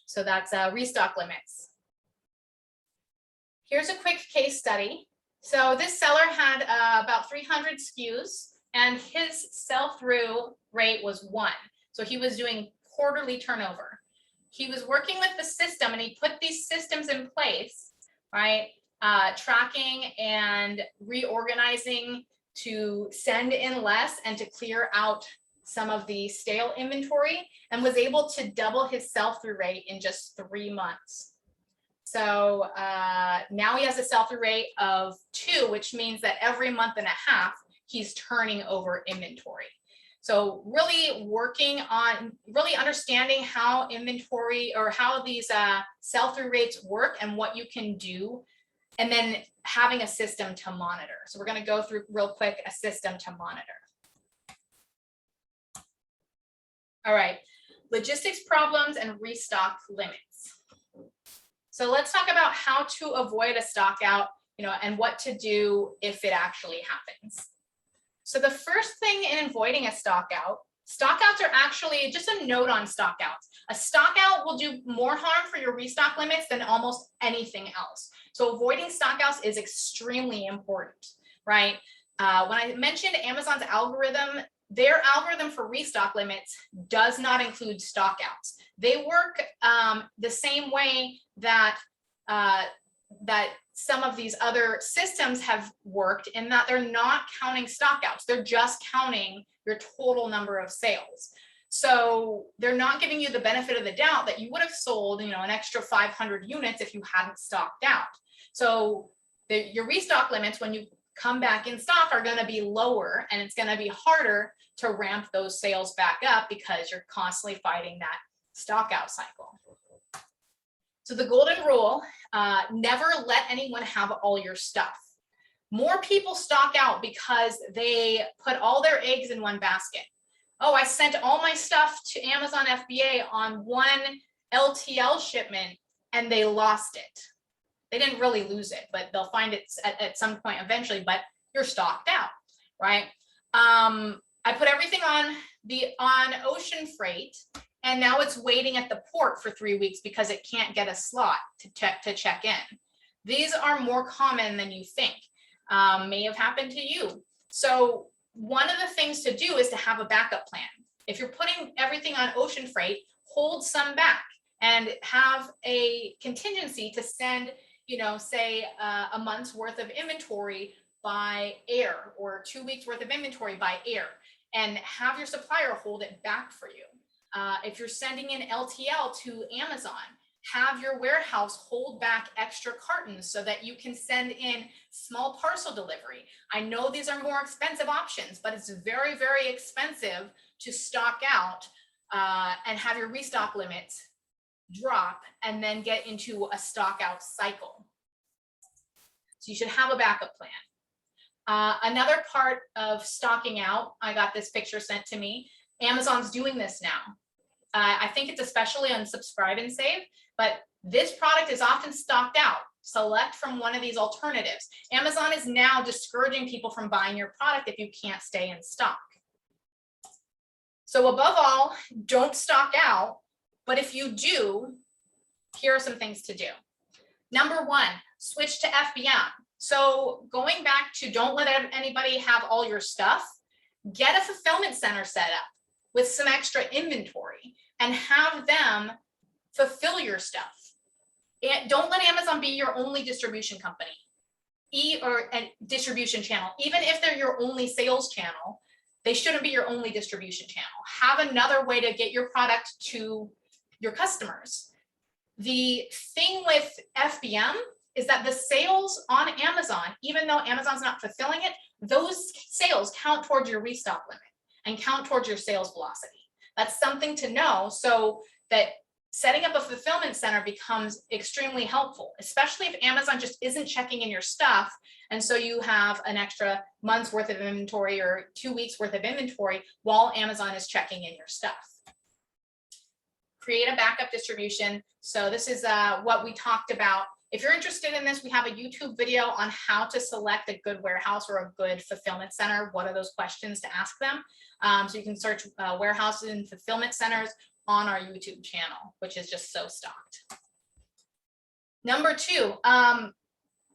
S1: So that's restock limits. Here's a quick case study. So this seller had about 300 SKUs and his sell-through rate was 1. So he was doing quarterly turnover. He was working with the system and he put these systems in place, right? Tracking and reorganizing to send in less and to clear out some of the stale inventory, and was able to double his sell-through rate in just 3 months. So now he has a sell-through rate of 2, which means that every month and a half, he's turning over inventory. So really working on really understanding how inventory or how these sell-through rates work and what you can do, and then having a system to monitor. So we're going to go through real quick a system to monitor. All right, logistics problems and restock limits. So let's talk about how to avoid a stock out, and what to do if it actually happens. So the first thing in avoiding a stockouts are actually just a note on stockouts. A stockout will do more harm for your restock limits than almost anything else. So avoiding stockouts is extremely important, right? When I mentioned Amazon's algorithm, their algorithm for restock limits does not include stockouts. They work the same way that some of these other systems have worked, in that they're not counting stockouts. They're just counting your total number of sales. So they're not giving you the benefit of the doubt that you would have sold, an extra 500 units if you hadn't stocked out. So your restock limits, when you come back in stock, are going to be lower, and it's going to be harder to ramp those sales back up because you're constantly fighting that stock out cycle. So the golden rule, never let anyone have all your stuff. More people stock out because they put all their eggs in one basket. Oh, I sent all my stuff to Amazon FBA on one LTL shipment and they lost it. They didn't really lose it, but they'll find it at some point eventually, but you're stocked out, right? I put everything on ocean freight, and now it's waiting at the port for 3 weeks because it can't get a slot to check in. These are more common than you think. May have happened to you. So one of the things to do is to have a backup plan. If you're putting everything on ocean freight, hold some back and have a contingency to send, say a month's worth of inventory by air, or 2 weeks worth of inventory by air, and have your supplier hold it back for you. If you're sending in LTL to Amazon, have your warehouse hold back extra cartons so that you can send in small parcel delivery. I know these are more expensive options, but it's very, very expensive to stock out and have your restock limits drop and then get into a stock out cycle. So you should have a backup plan. Another part of stocking out, I got this picture sent to me. Amazon's doing this now. I think it's especially on Subscribe and Save, but this product is often stocked out. Select from one of these alternatives. Amazon is now discouraging people from buying your product if you can't stay in stock. So above all, don't stock out, but if you do, here are some things to do. Number one, switch to FBM. So going back to don't let anybody have all your stuff, get a fulfillment center set up. with some extra inventory and have them fulfill your stuff. And don't let Amazon be your only distribution company or a distribution channel. Even if they're your only sales channel, they shouldn't be your only distribution channel. Have another way to get your product to your customers. The thing with FBM is that the sales on Amazon, even though Amazon's not fulfilling it, those sales count towards your restock limit and count towards your sales velocity. That's something to know, so that setting up a fulfillment center becomes extremely helpful, especially if Amazon just isn't checking in your stuff. And so you have an extra month's worth of inventory or 2 weeks worth of inventory while Amazon is checking in your stuff. Create a backup distribution. So this is what we talked about. If you're interested in this, we have a YouTube video on how to select a good warehouse or a good fulfillment center. What are those questions to ask them? So you can search warehouses and fulfillment centers on our YouTube channel, which is just so stocked. Number 2,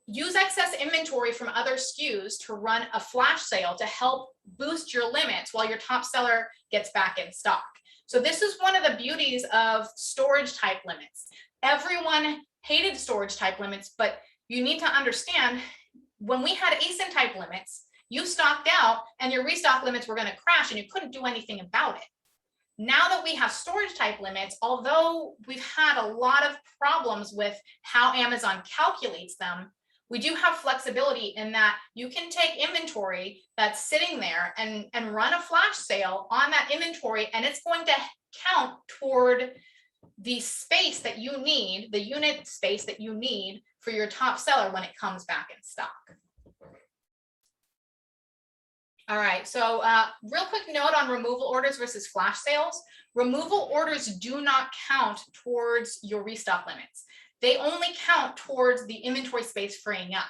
S1: use excess inventory from other SKUs to run a flash sale to help boost your limits while your top seller gets back in stock. So this is one of the beauties of storage type limits. Everyone hated storage type limits, but you need to understand, when we had ASIN type limits, you stocked out and your restock limits were going to crash and you couldn't do anything about it. Now that we have storage type limits, although we've had a lot of problems with how Amazon calculates them, we do have flexibility in that you can take inventory that's sitting there and run a flash sale on that inventory, and it's going to count toward the space that you need, the unit space that you need for your top seller when it comes back in stock. All right, so real quick note on removal orders versus flash sales. Removal orders do not count towards your restock limits. They only count towards the inventory space freeing up.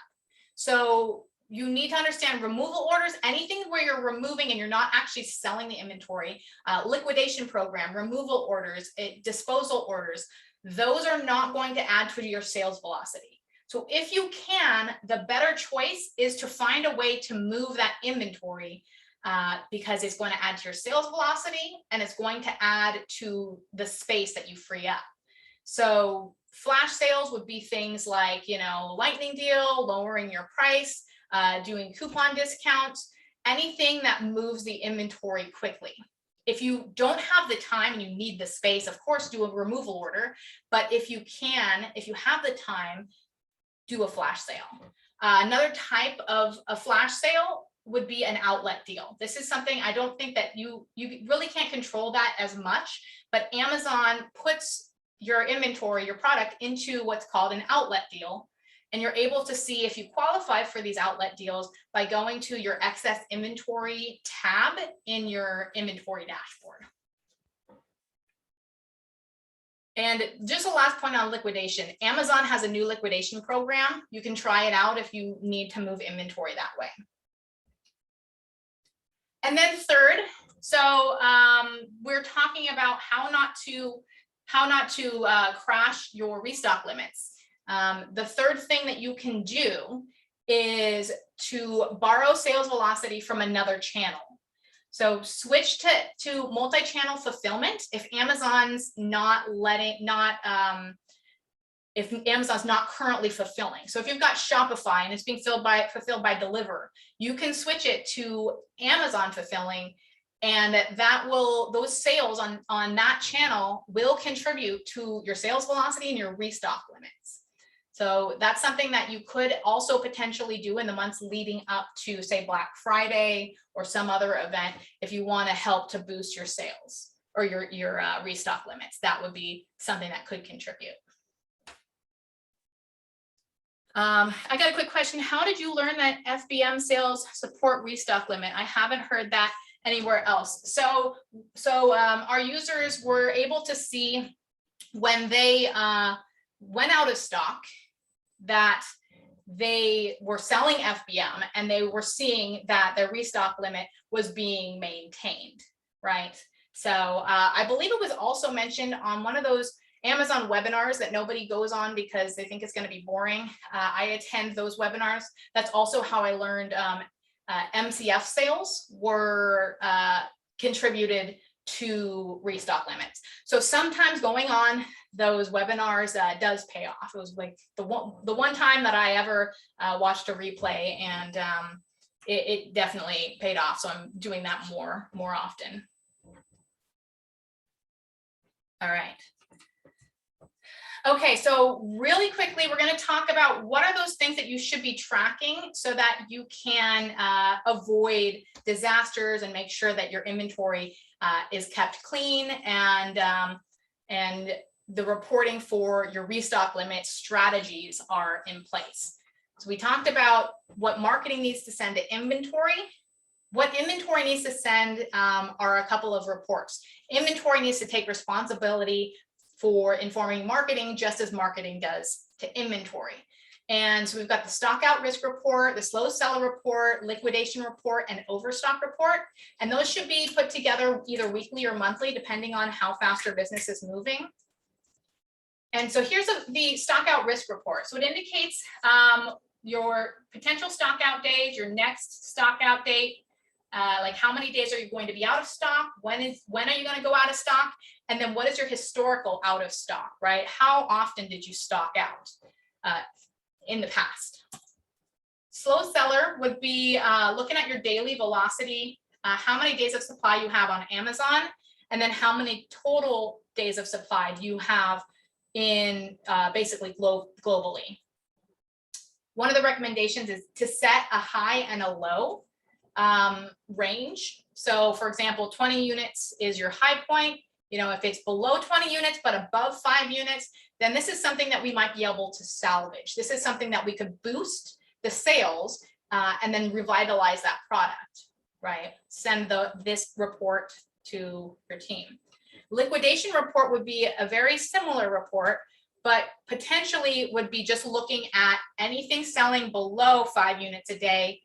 S1: So you need to understand removal orders, anything where you're removing and you're not actually selling the inventory, liquidation program, removal orders, disposal orders, those are not going to add to your sales velocity. So if you can, the better choice is to find a way to move that inventory because it's going to add to your sales velocity and it's going to add to the space that you free up. So flash sales would be things like, lightning deal, lowering your price, doing coupon discounts, anything that moves the inventory quickly. If you don't have the time and you need the space, of course, do a removal order. But if you have the time, do a flash sale. Another type of a flash sale would be an outlet deal. This is something I don't think that you really can't control that as much, but Amazon puts your inventory, your product into what's called an outlet deal. And you're able to see if you qualify for these outlet deals by going to your excess inventory tab in your inventory dashboard. And just a last point on liquidation. Amazon has a new liquidation program. You can try it out if you need to move inventory that way. And then third, so we're talking about how not to crash your restock limits. The third thing that you can do is to borrow sales velocity from another channel. So switch to multi-channel fulfillment if Amazon's not currently fulfilling. So if you've got Shopify and it's being fulfilled by Deliverr, you can switch it to Amazon fulfilling, and those sales on that channel will contribute to your sales velocity and your restock limits. So that's something that you could also potentially do in the months leading up to, say, Black Friday or some other event if you want to help to boost your sales or your restock limits. That would be something that could contribute. I got a quick question. How did you learn that FBM sales support restock limit? I haven't heard that anywhere else. So our users were able to see when they went out of stock that they were selling FBM and they were seeing that their restock limit was being maintained, right? So I believe it was also mentioned on one of those Amazon webinars that nobody goes on because they think it's going to be boring. I attend those webinars. That's also how I learned MCF sales were contributed to restock limits. So sometimes going on those webinars does pay off. It was like the one time that I ever watched a replay, and it definitely paid off. So I'm doing that more often. All right. Okay, so really quickly, we're going to talk about what are those things that you should be tracking so that you can avoid disasters and make sure that your inventory is kept clean, and the reporting for your restock limit strategies are in place. So we talked about what marketing needs to send to inventory. What inventory needs to send are a couple of reports. Inventory needs to take responsibility for informing marketing, just as marketing does to inventory. And so we've got the stockout risk report, the slow seller report, liquidation report, and overstock report. And those should be put together either weekly or monthly, depending on how fast your business is moving. And so here's the stockout risk report. So it indicates your potential stockout days, your next stockout date, like how many days are you going to be out of stock? When are you going to go out of stock? And then what is your historical out of stock, right? How often did you stock out in the past? Slow seller would be looking at your daily velocity, how many days of supply you have on Amazon, and then how many total days of supply do you have in basically globally. One of the recommendations is to set a high and a low range. So for example, 20 units is your high point. You know, if it's below 20 units, but above 5 units, then this is something that we might be able to salvage. This is something that we could boost the sales and then revitalize that product, right? Send this report to your team. Liquidation report would be a very similar report, but potentially would be just looking at anything selling below 5 units a day.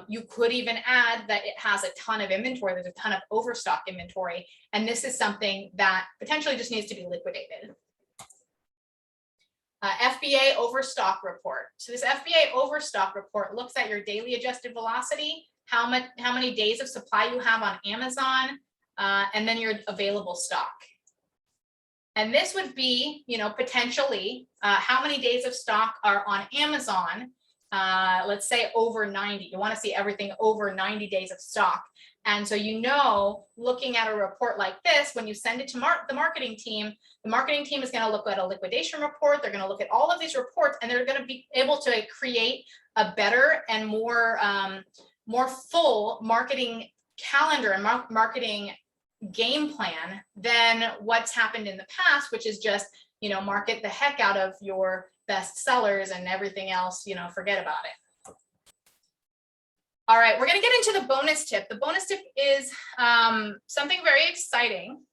S1: You could even add that it has a ton of inventory. There's a ton of overstock inventory. And this is something that potentially just needs to be liquidated. FBA overstock report. So this FBA overstock report looks at your daily adjusted velocity, how many days of supply you have on Amazon, and then your available stock. And this would be, you know, potentially how many days of stock are on Amazon. Let's say over 90. You want to see everything over 90 days of stock. And so, you know, looking at a report like this, when you send it to the marketing team is going to look at a liquidation report. They're going to look at all of these reports, and they're going to be able to create a better and more full marketing calendar and marketing game plan than what's happened in the past, which is just, you know, market the heck out of your best sellers and everything else, you know, forget about it. All right, we're going to get into the bonus tip. The bonus tip is something very exciting.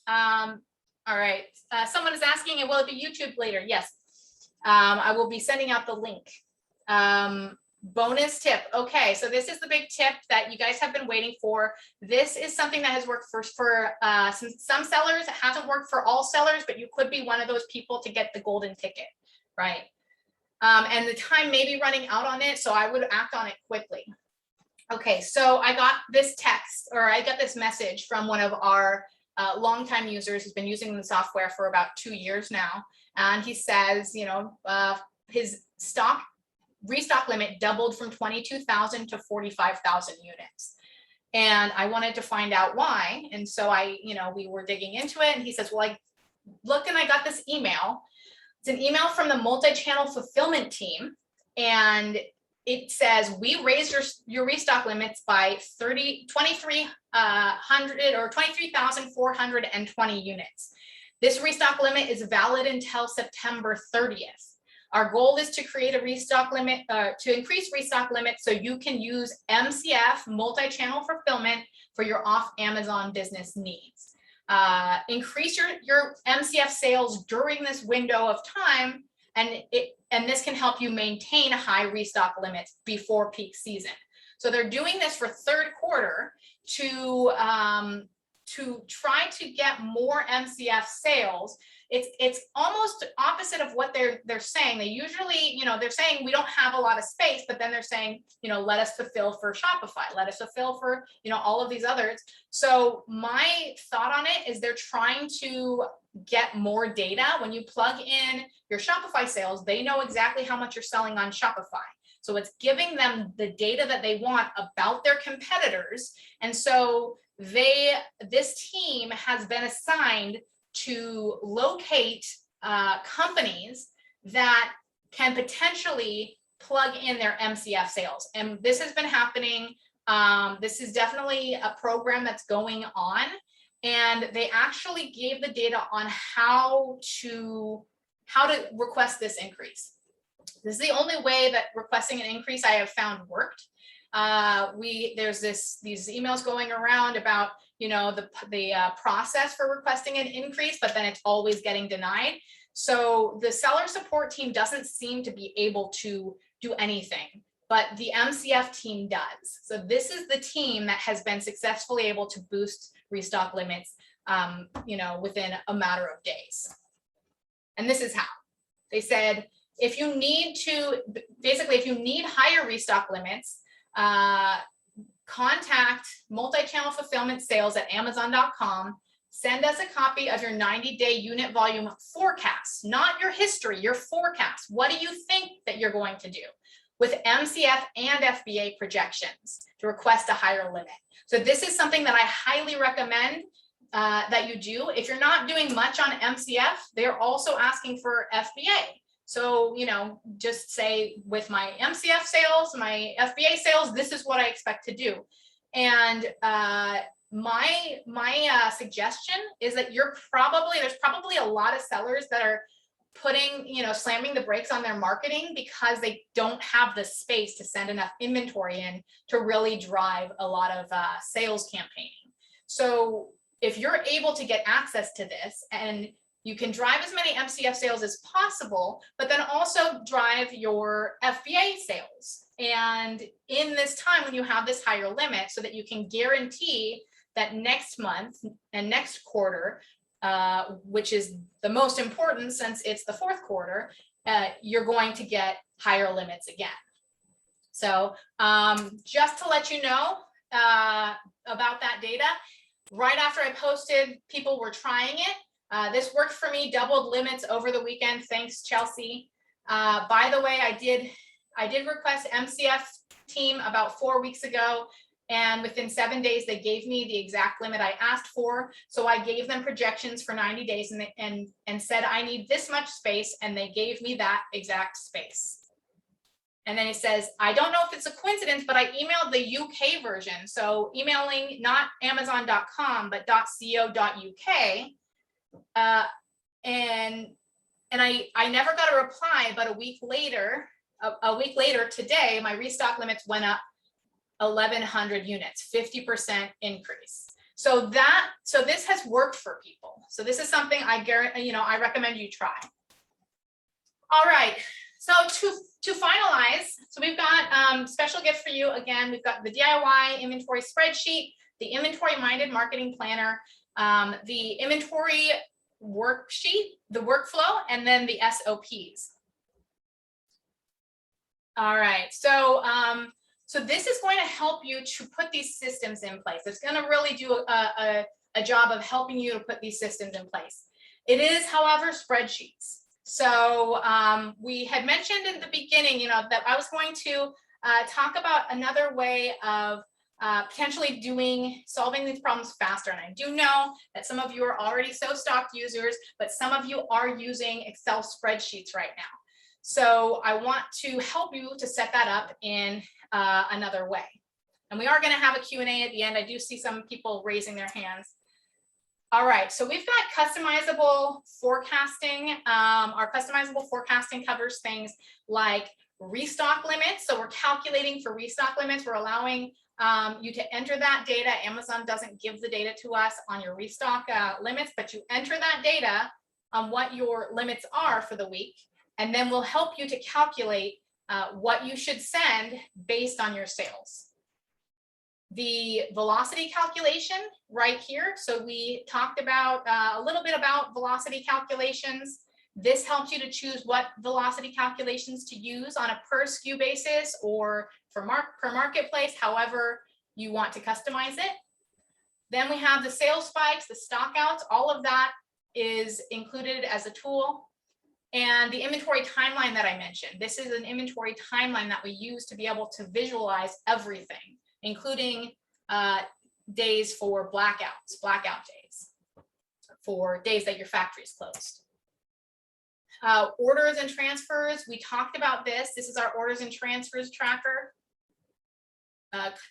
S1: All right, someone is asking, will it be YouTube later? Yes, I will be sending out the link. Bonus tip. Okay, so this is the big tip that you guys have been waiting for. This is something that has worked for some sellers. It hasn't worked for all sellers, but you could be one of those people to get the golden ticket, right? And the time may be running out on it, so I would act on it quickly. Okay, so I got this text, or I got this message from one of our longtime users who's been using the software for about 2 years now, and he says, you know, his restock limit doubled from 22,000 to 45,000 units. And I wanted to find out why. And so we were digging into it, and he says, well, I got this email. It's an email from the multi-channel fulfillment team. And it says, we raised your restock limits by 2,300 or 23,420 units. This restock limit is valid until September 30th. Our goal is to create a restock limit, to increase restock limits so you can use MCF, multi-channel fulfillment, for your off-Amazon business needs. Increase your MCF sales during this window of time, and this can help you maintain high restock limits before peak season. So they're doing this for third quarter to to try to get more MCF sales, it's almost opposite of what they're saying. They usually, you know, they're saying we don't have a lot of space, but then they're saying, you know, let us fulfill for Shopify, let us fulfill for, you know, all of these others. So my thought on it is they're trying to get more data. When you plug in your Shopify sales, they know exactly how much you're selling on Shopify. So it's giving them the data that they want about their competitors. And so this team has been assigned to locate companies that can potentially plug in their MCF sales. And this has been happening. This is definitely a program that's going on. And they actually gave the data on how to request this increase. This is the only way that requesting an increase I have found worked. There's these emails going around about, you know, the process for requesting an increase, but then it's always getting denied. So the seller support team doesn't seem to be able to do anything, but the MCF team does. So this is the team that has been successfully able to boost restock limits, you know, within a matter of days. And this is how. They said, if you need higher restock limits, contact multi-channel fulfillment sales at Amazon.com. Send us a copy of your 90-day unit volume forecast, not your history, your forecast. What do you think that you're going to do with MCF and FBA projections to request a higher limit? So this is something that I highly recommend that you do. If you're not doing much on MCF, they're also asking for FBA. So, you know, just say with my MCF sales, my FBA sales, this is what I expect to do. And my suggestion is that there's probably a lot of sellers that are putting, you know, slamming the brakes on their marketing because they don't have the space to send enough inventory in to really drive a lot of sales campaigning. So if you're able to get access to this, and you can drive as many MCF sales as possible, but then also drive your FBA sales. And in this time when you have this higher limit, so that you can guarantee that next month and next quarter, which is the most important since it's the fourth quarter, you're going to get higher limits again. So just to let you know about that data, right after I posted, people were trying it. This worked for me, doubled limits over the weekend. Thanks, Chelsea. By the way, I did request MCF team about 4 weeks ago, and within 7 days, they gave me the exact limit I asked for. So I gave them projections for 90 days and said, I need this much space, and they gave me that exact space. And then it says, I don't know if it's a coincidence, but I emailed the UK version. So emailing not Amazon.com, but .co.uk. And I never got a reply, but a week later today, my restock limits went up 1,100 units, 50% increase. So this has worked for people. So this is something I recommend you try. All right. So to finalize, so we've got special gift for you. Again, we've got the DIY inventory spreadsheet, the inventory minded marketing planner, the inventory worksheet, the workflow, and then the SOPs. All right. So this is going to help you to put these systems in place. It's going to really do a job of helping you to put these systems in place. It is, however, spreadsheets. So we had mentioned in the beginning, that I was going to talk about another way of potentially solving these problems faster. And I do know that some of you are already stocked users, but some of you are using Excel spreadsheets right now. So I want to help you to set that up in another way. And we are going to have a Q&A at the end. I do see some people raising their hands. All right, so we've got customizable forecasting. Our customizable forecasting covers things like restock limits. So we're calculating for restock limits. We're allowing you to enter that data. Amazon doesn't give the data to us on your restock limits, but you enter that data on what your limits are for the week. And then we'll help you to calculate what you should send based on your sales. The velocity calculation right here. So we talked about a little bit about velocity calculations. This helps you to choose what velocity calculations to use on a per SKU basis or for per marketplace, however you want to customize it. Then we have the sales spikes, the stockouts, all of that is included as a tool. And the inventory timeline that I mentioned, this is an inventory timeline that we use to be able to visualize everything, including days for blackout days, for days that your factory is closed. Orders and transfers, we talked about this. This is our orders and transfers tracker.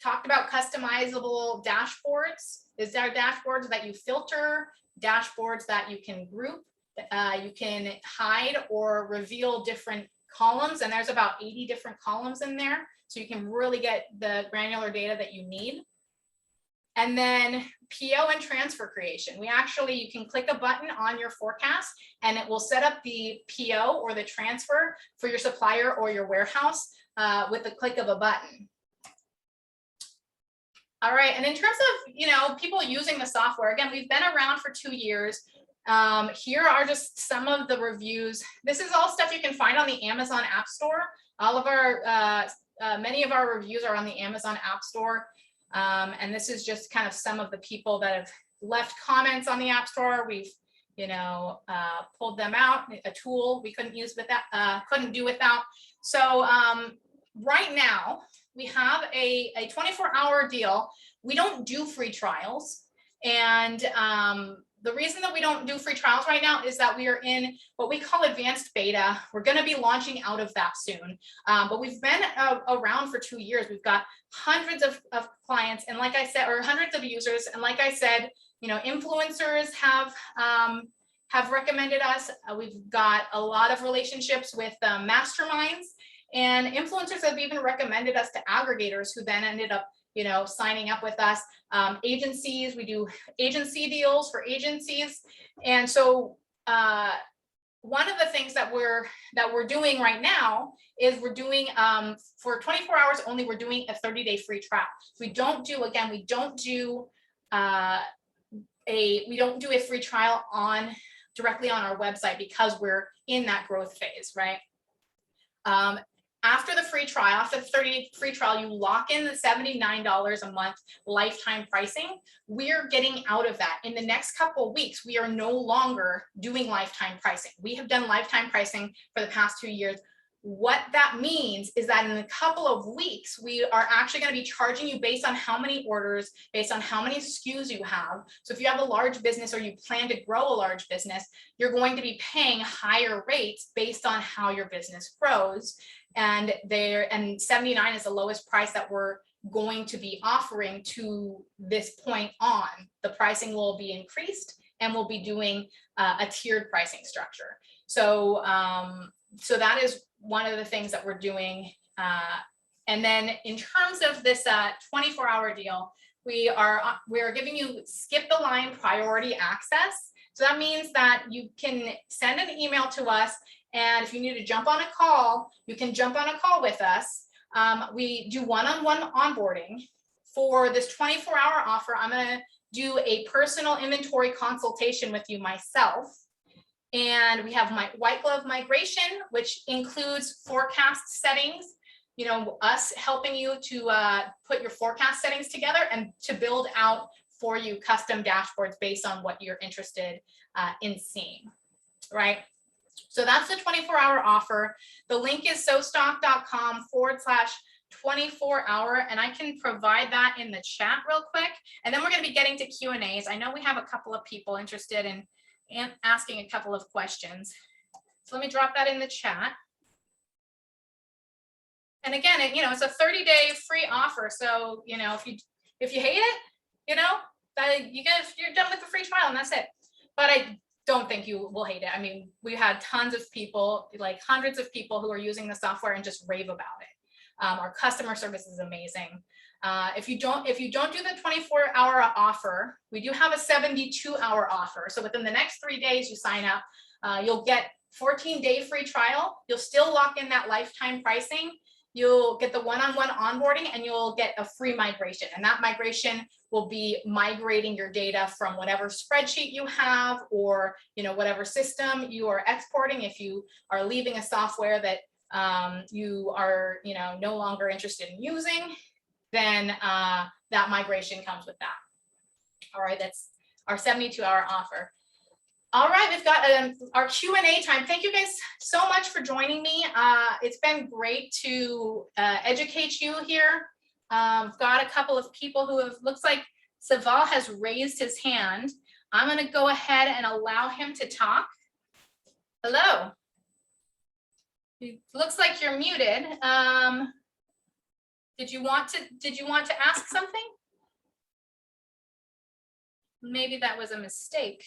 S1: Talked about customizable dashboards. These are dashboards that you filter, dashboards that you can group. You can hide or reveal different columns, and there's about 80 different columns in there. So you can really get the granular data that you need. And then PO and transfer creation. You can click a button on your forecast and it will set up the PO or the transfer for your supplier or your warehouse with the click of a button. All right, and in terms of, people using the software, again, we've been around for 2 years. Here are just some of the reviews. This is all stuff you can find on the Amazon App Store. All of our, many of our reviews are on the Amazon App Store. And this is just kind of some of the people that have left comments on the App Store. We've, pulled them out, a tool we couldn't use with that, couldn't do without. So right now we have a 24-hour deal. We don't do free trials. And the reason that we don't do free trials right now is that we are in what we call advanced beta. We're going to be launching out of that soon. But we've been around for 2 years. We've got hundreds of clients, and like I said, or hundreds of users. And like I said, influencers have recommended us. We've got a lot of relationships with masterminds, and influencers have even recommended us to aggregators who then ended up signing up with us. Agencies, we do agency deals for agencies. And so one of the things that we're doing right now is we're doing for 24 hours only, we're doing a 30-day free trial. We don't do a free trial directly on our website because we're in that growth phase, right? After the free trial, after the 30-day free trial, you lock in the $79 a month lifetime pricing. We're getting out of that. In the next couple of weeks, we are no longer doing lifetime pricing. We have done lifetime pricing for the past 2 years. What that means is that in a couple of weeks, we are actually going to be charging you based on how many orders, based on how many SKUs you have. So if you have a large business or you plan to grow a large business, you're going to be paying higher rates based on how your business grows. And 79 is the lowest price that we're going to be offering to this point on. The pricing will be increased, and we'll be doing a tiered pricing structure. So so that is one of the things that we're doing. And then in terms of this 24-hour deal, we are giving you skip the line priority access. So that means that you can send an email to us, and if you need to jump on a call, you can jump on a call with us. We do one-on-one onboarding. For this 24-hour offer, I'm going to do a personal inventory consultation with you myself. And we have my white glove migration, which includes forecast settings, us helping you to put your forecast settings together and to build out for you custom dashboards based on what you're interested in seeing, right? So that's the 24-hour offer. The link is sostock.com/24-hour, and I can provide that in the chat real quick. And then we're going to be getting to Q&As. I know we have a couple of people interested in asking a couple of questions. So let me drop that in the chat. And again, it's a 30-day free offer. So, if you hate it, you're done with the free trial and that's it. But I don't think you will hate it. I mean, we had tons of people, like hundreds of people who are using the software and just rave about it. Our customer service is amazing. If you don't do the 24-hour offer, we do have a 72-hour offer. So within the next 3 days you sign up, you'll get 14-day free trial. You'll still lock in that lifetime pricing. you'll get the one-on-one onboarding and you'll get a free migration. And that migration will be migrating your data from whatever spreadsheet you have, or whatever system you are exporting. If you are leaving a software that you are no longer interested in using, then that migration comes with that. All right, that's our 72-hour offer. All right, we've got our Q&A time. Thank you guys so much for joining me. It's been great to educate you here. I've got a couple of people who have, looks like Saval has raised his hand. I'm going to go ahead and allow him to talk. Hello. It looks like you're muted. Did you want to ask something? Maybe that was a mistake.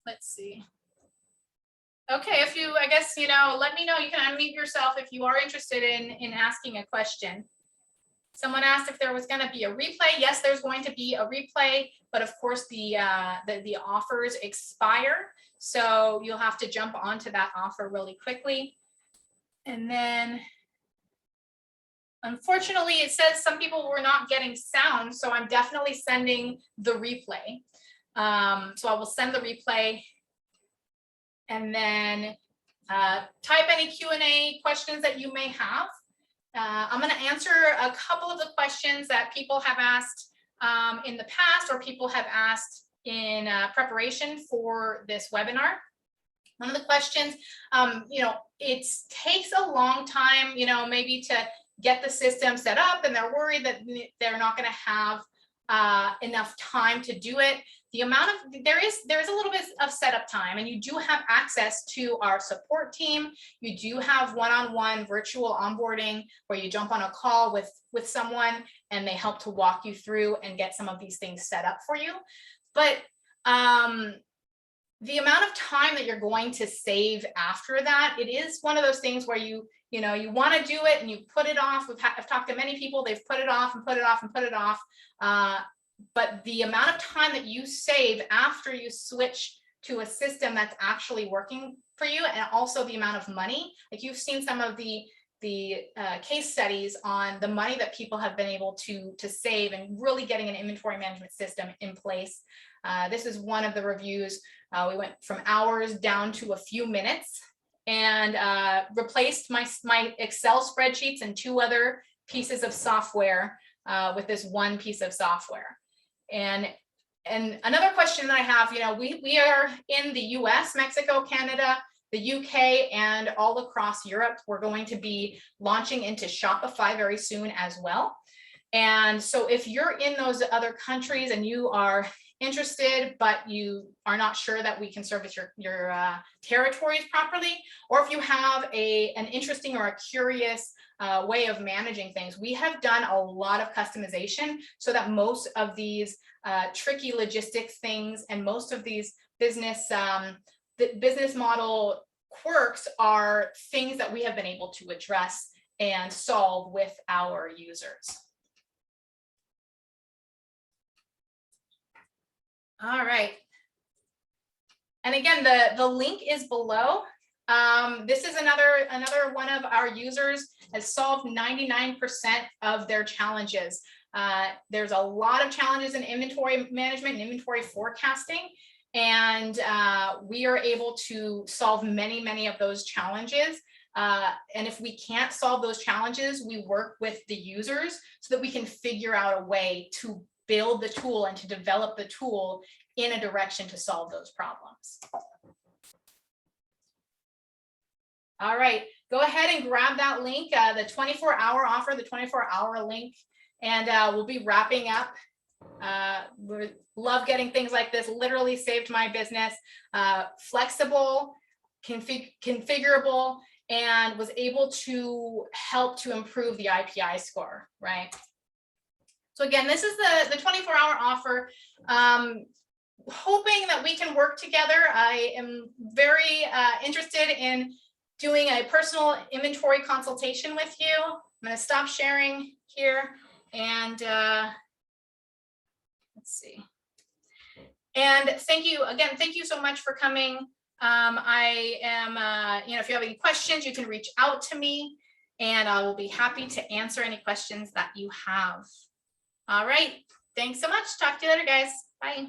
S1: Let's see. Okay, if you, I guess, let me know. You can unmute yourself if you are interested in asking a question. Someone asked if there was going to be a replay. Yes, there's going to be a replay, but of course the offers expire. So you'll have to jump onto that offer really quickly. And then, unfortunately, it says some people were not getting sound. So I'm definitely sending the replay. So I will send the replay, and then type any Q&A questions that you may have. I'm going to answer a couple of the questions that people have asked in the past, or people have asked in preparation for this webinar. One of the questions, it takes a long time, maybe to get the system set up, and they're worried that they're not going to have enough time to do it. The amount of, there is a little bit of setup time, and you do have access to our support team. You do have one-on-one virtual onboarding where you jump on a call with someone and they help to walk you through and get some of these things set up for you. But the amount of time that you're going to save after that, it is one of those things where you want to do it and you put it off. I've talked to many people, they've put it off and put it off and put it off. But the amount of time that you save after you switch to a system that's actually working for you, and also the amount of money, like you've seen some of the case studies on the money that people have been able to save and really getting an inventory management system in place. This is one of the reviews. We went from hours down to a few minutes, and replaced my Excel spreadsheets and 2 other pieces of software with this one piece of software. And another question that I have, we are in the US, Mexico, Canada, the UK, and all across Europe. We're going to be launching into Shopify very soon as well. And so if you're in those other countries and you are interested, but you are not sure that we can service your territories properly, or if you have an interesting or a curious way of managing things, we have done a lot of customization so that most of these tricky logistics things and most of these business model quirks are things that we have been able to address and solve with our users. All right. And again, the link is below. This is another one of our users has solved 99% of their challenges. There's a lot of challenges in inventory management and inventory forecasting, and we are able to solve many of those challenges. And if we can't solve those challenges, we work with the users so that we can figure out a way to build the tool and to develop the tool in a direction to solve those problems. All right, go ahead and grab that link, the 24-hour offer, the 24-hour link, and we'll be wrapping up. We love getting things like this. Literally saved my business. Flexible, configurable, and was able to help to improve the IPI score, right? So again, this is the 24-hour offer. Hoping that we can work together. I am very interested in doing a personal inventory consultation with you. I'm going to stop sharing here, and let's see. And thank you again. Thank you so much for coming. I am, if you have any questions, you can reach out to me and I will be happy to answer any questions that you have. All right. Thanks so much. Talk to you later, guys. Bye.